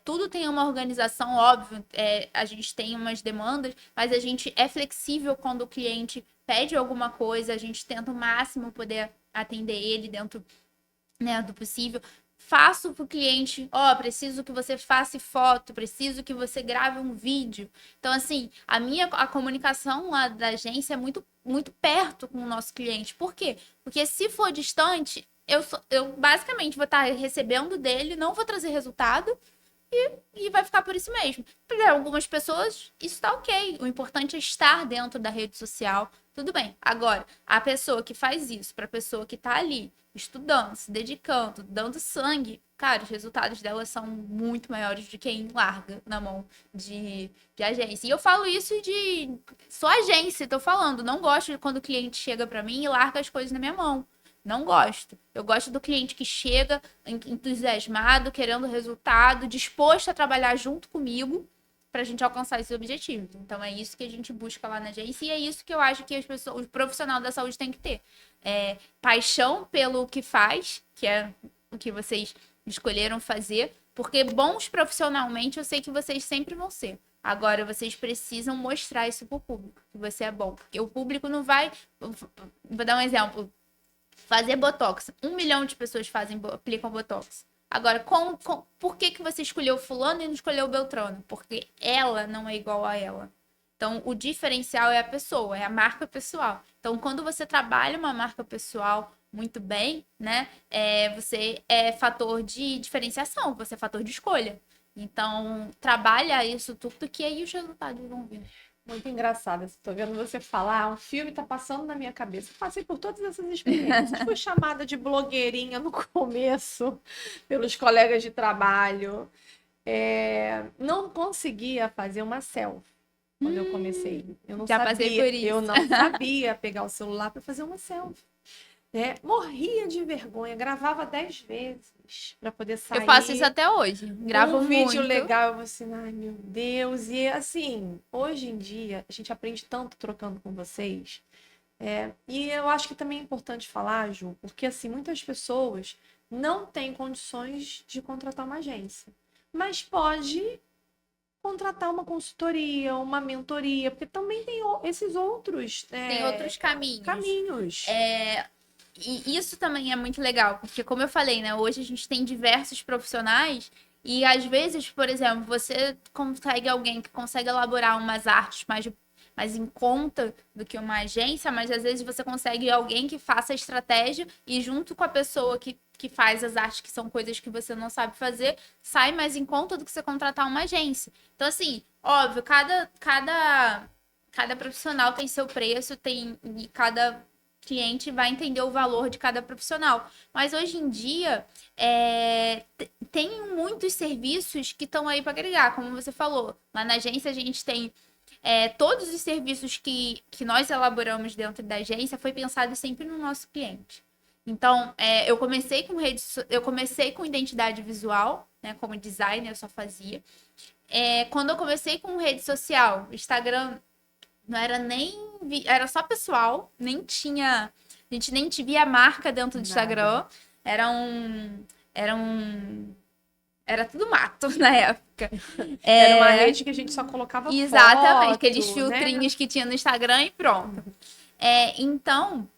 Tudo tem uma organização, óbvio, a gente tem umas demandas, mas a gente é flexível quando o cliente pede alguma coisa, a gente tenta o máximo poder atender ele dentro, né, do possível. Faço para o cliente, preciso que você faça foto, preciso que você grave um vídeo. Então, assim, a comunicação lá da agência é muito, muito perto com o nosso cliente. Por quê? Porque se for distante, eu basicamente vou estar recebendo dele, não vou trazer resultado e vai ficar por isso mesmo. Para algumas pessoas, isso tá ok. O importante é estar dentro da rede social. Tudo bem. Agora, a pessoa que faz isso, para a pessoa que tá ali estudando, se dedicando, dando sangue, cara, os resultados dela são muito maiores de quem larga na mão de agência. E eu falo isso de só agência, tô falando. Não gosto de quando o cliente chega para mim e larga as coisas na minha mão. Não gosto. Eu gosto do cliente que chega entusiasmado, querendo resultado, disposto a trabalhar junto comigo para a gente alcançar esses objetivos. Então é isso que a gente busca lá na agência e é isso que eu acho que as pessoas, o profissional da saúde tem que ter. Paixão pelo que faz, que é o que vocês escolheram fazer, porque bons profissionalmente eu sei que vocês sempre vão ser. Agora, vocês precisam mostrar isso pro público, que você é bom. Porque o público não vai... Vou dar um exemplo. Fazer Botox. 1 milhão de pessoas aplicam Botox. Agora, por que você escolheu fulano e não escolheu Beltrano? Porque ela não é igual a ela. Então, o diferencial é a pessoa, é a marca pessoal. Então, quando você trabalha uma marca pessoal muito bem, né? Você é fator de diferenciação, você é fator de escolha. Então, trabalha isso tudo que aí os resultados vão vir. Muito engraçado. Estou vendo você falar, um filme está passando na minha cabeça. Eu passei por todas essas experiências. Fui chamada de blogueirinha no começo pelos colegas de trabalho. Não conseguia fazer uma selfie quando eu comecei. Eu não Já sabia, passei por isso. Eu não sabia pegar o celular para fazer uma selfie. Morria de vergonha, gravava 10 vezes para poder sair. Eu faço isso até hoje, gravo um vídeo muito. legal, eu vou assim, ai meu Deus. E assim, hoje em dia, a gente aprende tanto trocando com vocês. E eu acho que também é importante falar, Ju, porque assim, muitas pessoas não têm condições de contratar uma agência, mas pode contratar uma consultoria, uma mentoria, porque também tem esses outros Tem outros caminhos. E isso também é muito legal, porque como eu falei, né, hoje a gente tem diversos profissionais e às vezes, por exemplo, você consegue alguém que consegue elaborar umas artes mais em conta do que uma agência, mas às vezes você consegue alguém que faça a estratégia e junto com a pessoa que faz as artes, que são coisas que você não sabe fazer, sai mais em conta do que você contratar uma agência. Então, assim, óbvio, cada profissional tem seu preço, e cada cliente vai entender o valor de cada profissional. Mas hoje em dia, tem muitos serviços que estão aí para agregar, como você falou. Lá na agência a gente tem todos os serviços que nós elaboramos dentro da agência foi pensado sempre no nosso cliente. Então, eu comecei com identidade visual, né, como designer, eu só fazia. Quando eu comecei com rede social, Instagram não era era só pessoal, nem tinha, a gente nem via marca dentro do Instagram. Era tudo mato na época. Era uma rede que a gente só colocava exatamente, foto, aqueles filtrinhos, né, que tinha no Instagram e pronto. Então,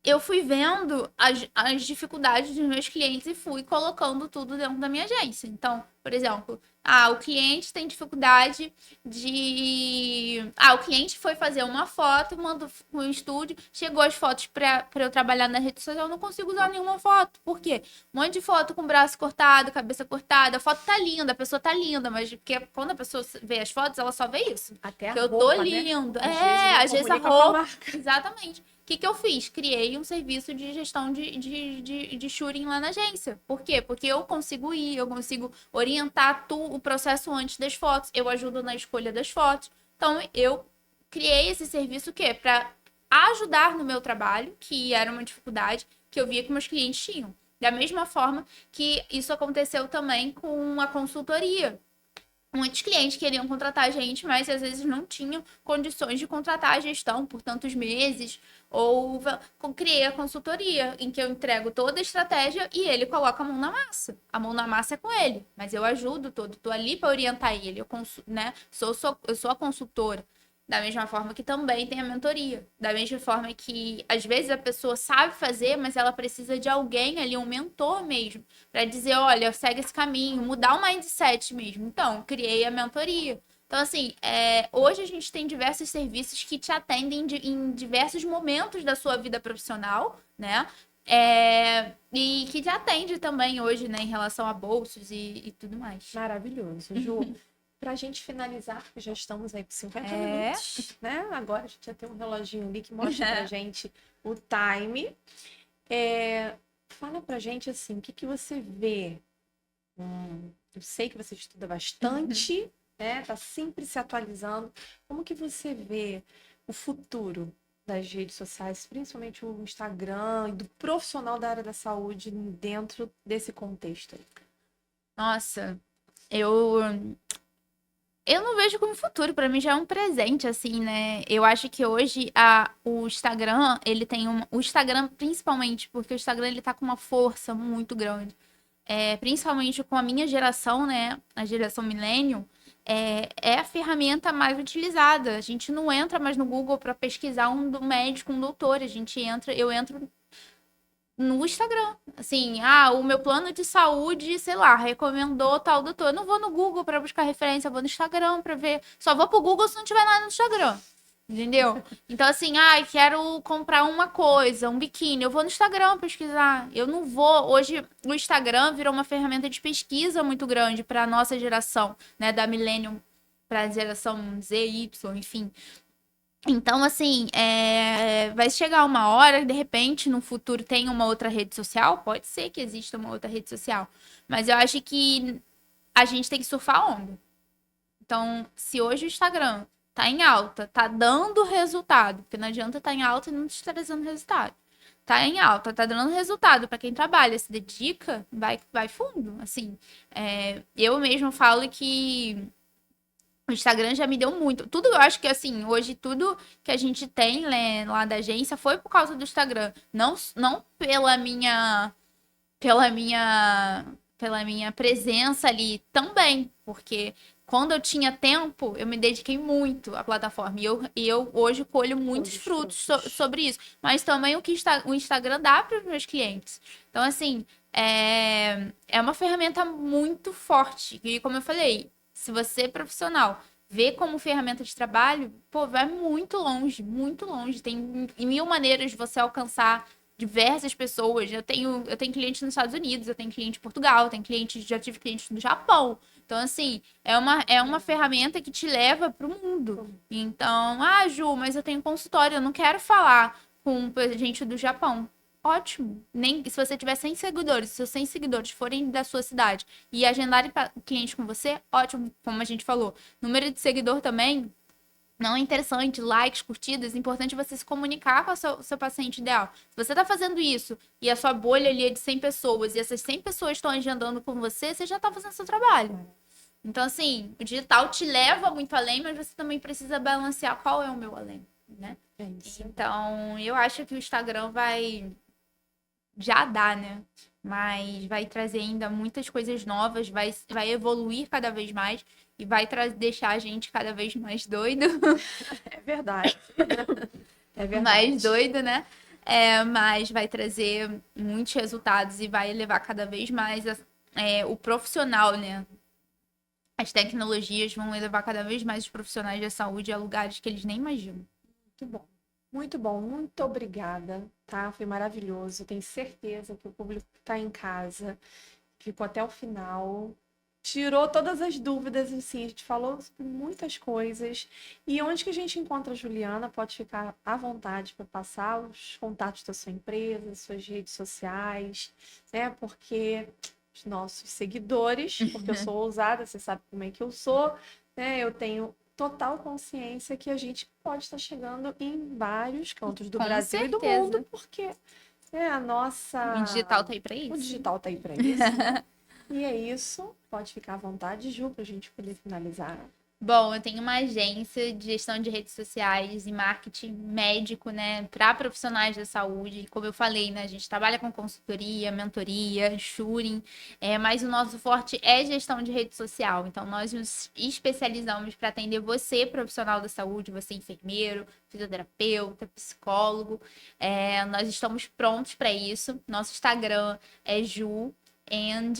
eu fui vendo as dificuldades dos meus clientes e fui colocando tudo dentro da minha agência. Então, por exemplo, o cliente tem dificuldade de. O cliente foi fazer uma foto, mandou no estúdio, chegou as fotos para eu trabalhar na rede social, eu não consigo usar nenhuma foto. Por quê? Um monte de foto com braço cortado, cabeça cortada, a foto tá linda, a pessoa tá linda, mas porque quando a pessoa vê as fotos, ela só vê isso. Até a Que eu roupa, tô né? lindo. Às vezes A comunica com a roupa. marca. Exatamente. O que eu fiz? Criei um serviço de gestão de shooting lá na agência. Por quê? Porque eu consigo eu consigo orientar o processo antes das fotos, eu ajudo na escolha das fotos. Então, eu criei esse serviço o quê? Para ajudar no meu trabalho, que era uma dificuldade que eu via que meus clientes tinham. Da mesma forma que isso aconteceu também com a consultoria. Muitos clientes queriam contratar a gente, mas às vezes não tinham condições de contratar a gestão por tantos meses. Ou criei a consultoria, em que eu entrego toda a estratégia e ele coloca a mão na massa. A mão na massa é com ele, mas eu ajudo todo, tô ali para orientar ele. Eu sou a consultora. Da mesma forma que também tem a mentoria. Da mesma forma que, às vezes, a pessoa sabe fazer, mas ela precisa de alguém ali, um mentor mesmo, para dizer, olha, segue esse caminho, mudar o mindset mesmo. Então, criei a mentoria. Então, assim, hoje a gente tem diversos serviços que te atendem em diversos momentos da sua vida profissional, né? E que te atende também hoje, né, em relação a bolsos e tudo mais. Maravilhoso, Ju. Pra gente finalizar, porque já estamos aí com 50 minutos, né? Agora a gente já tem um reloginho ali que mostra pra gente o time. Fala pra gente assim, o que você vê? Eu sei que você estuda bastante, né? Tá sempre se atualizando. Como que você vê o futuro das redes sociais, principalmente o Instagram e do profissional da área da saúde dentro desse contexto aí? Nossa, eu não vejo como futuro, pra mim já é um presente, assim, né? Eu acho que hoje o Instagram, ele tem o Instagram principalmente, porque o Instagram ele tá com uma força muito grande. Principalmente com a minha geração, né? A geração millennial, é a ferramenta mais utilizada. A gente não entra mais no Google para pesquisar um médico, um doutor. Eu entro no Instagram. Assim, o meu plano de saúde, sei lá, recomendou tal doutor. Eu não vou no Google para buscar referência, eu vou no Instagram para ver. Só vou pro Google se não tiver nada no Instagram. Entendeu? Então, assim, quero comprar uma coisa, um biquíni. Eu vou no Instagram pesquisar. Eu não vou. Hoje, o Instagram virou uma ferramenta de pesquisa muito grande para a nossa geração, né? Da Millennium para a geração Z, Y, enfim. Então, assim, vai chegar uma hora, de repente, no futuro tem uma outra rede social. Pode ser que exista uma outra rede social. Mas eu acho que a gente tem que surfar a onda. Então, se hoje o Instagram tá em alta, tá dando resultado, porque não adianta estar em alta e não estar trazendo resultado. Tá em alta, tá dando resultado para quem trabalha, se dedica, vai fundo. Assim, eu mesmo falo que o Instagram já me deu muito. Tudo, eu acho que assim, hoje tudo que a gente tem, né, lá da agência foi por causa do Instagram. Não pela minha presença ali também, porque quando eu tinha tempo, eu me dediquei muito à plataforma. E eu hoje colho muitos frutos sobre isso. Mas também o Instagram dá para os meus clientes. Então, assim, é uma ferramenta muito forte. E como eu falei, se você é profissional, vê como ferramenta de trabalho, pô, vai muito longe, muito longe. Tem mil maneiras de você alcançar diversas pessoas. Eu tenho clientes nos Estados Unidos, eu tenho cliente em Portugal, já tive clientes no Japão. Então, assim, é uma ferramenta que te leva para o mundo. Então, Ju, mas eu tenho consultório, eu não quero falar com gente do Japão. Ótimo. Nem se você tiver 100 seguidores, se os 100 seguidores forem da sua cidade e agendarem cliente com você, ótimo, como a gente falou. Número de seguidor também não é interessante, likes, curtidas, é importante você se comunicar com o seu paciente ideal. Se você está fazendo isso e a sua bolha ali é de 100 pessoas e essas 100 pessoas estão agendando com você, você já está fazendo seu trabalho. Então, assim, o digital te leva muito além, mas você também precisa balancear qual é o meu além, né? Então, eu acho que o Instagram já dá, né? Mas vai trazer ainda muitas coisas novas, vai evoluir cada vez mais e vai deixar a gente cada vez mais doido. É verdade. É verdade. Mais doido, né? Mas vai trazer muitos resultados e vai levar cada vez mais o profissional, né? As tecnologias vão levar cada vez mais os profissionais da saúde a lugares que eles nem imaginam. Muito bom. Muito bom, muito obrigada, tá? Foi maravilhoso. Tenho certeza que o público que está em casa ficou até o final, tirou todas as dúvidas, assim, a gente falou sobre muitas coisas. E onde que a gente encontra a Juliana? Pode ficar à vontade para passar os contatos da sua empresa, suas redes sociais, né? Porque os nossos seguidores, porque eu sou ousada, você sabe como é que eu sou, né? Eu tenho total consciência que a gente pode estar chegando em vários cantos do Com Brasil e do certeza. mundo, porque a nossa... O digital tá aí pra O isso. digital tá aí para isso, né? E é isso. Pode ficar à vontade, Ju, para a gente poder finalizar. Bom, eu tenho uma agência de gestão de redes sociais e marketing médico, né, para profissionais da saúde. E como eu falei, né, a gente trabalha com consultoria, mentoria, shooting, mas o nosso forte é gestão de rede social. Então, nós nos especializamos para atender você, profissional da saúde, você enfermeiro, fisioterapeuta, psicólogo. Nós estamos prontos para isso. Nosso Instagram é Ju and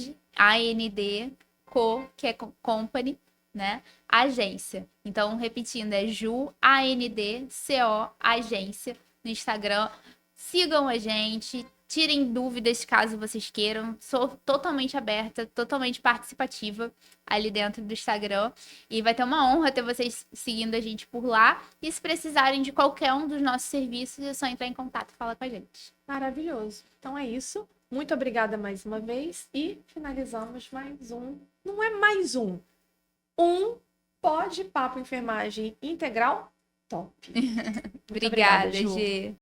que é company, né? Agência. Então, repetindo, é Ju, ANDCO, agência, no Instagram. Sigam a gente, tirem dúvidas caso vocês queiram. Sou totalmente aberta, totalmente participativa ali dentro do Instagram. E vai ter uma honra ter vocês seguindo a gente por lá. E se precisarem de qualquer um dos nossos serviços, é só entrar em contato e falar com a gente. Maravilhoso. Então é isso. Muito obrigada mais uma vez. E finalizamos mais um. Não é mais um. Um Pode Papo Enfermagem Integral Top. Muito Obrigada, Ju. Gê.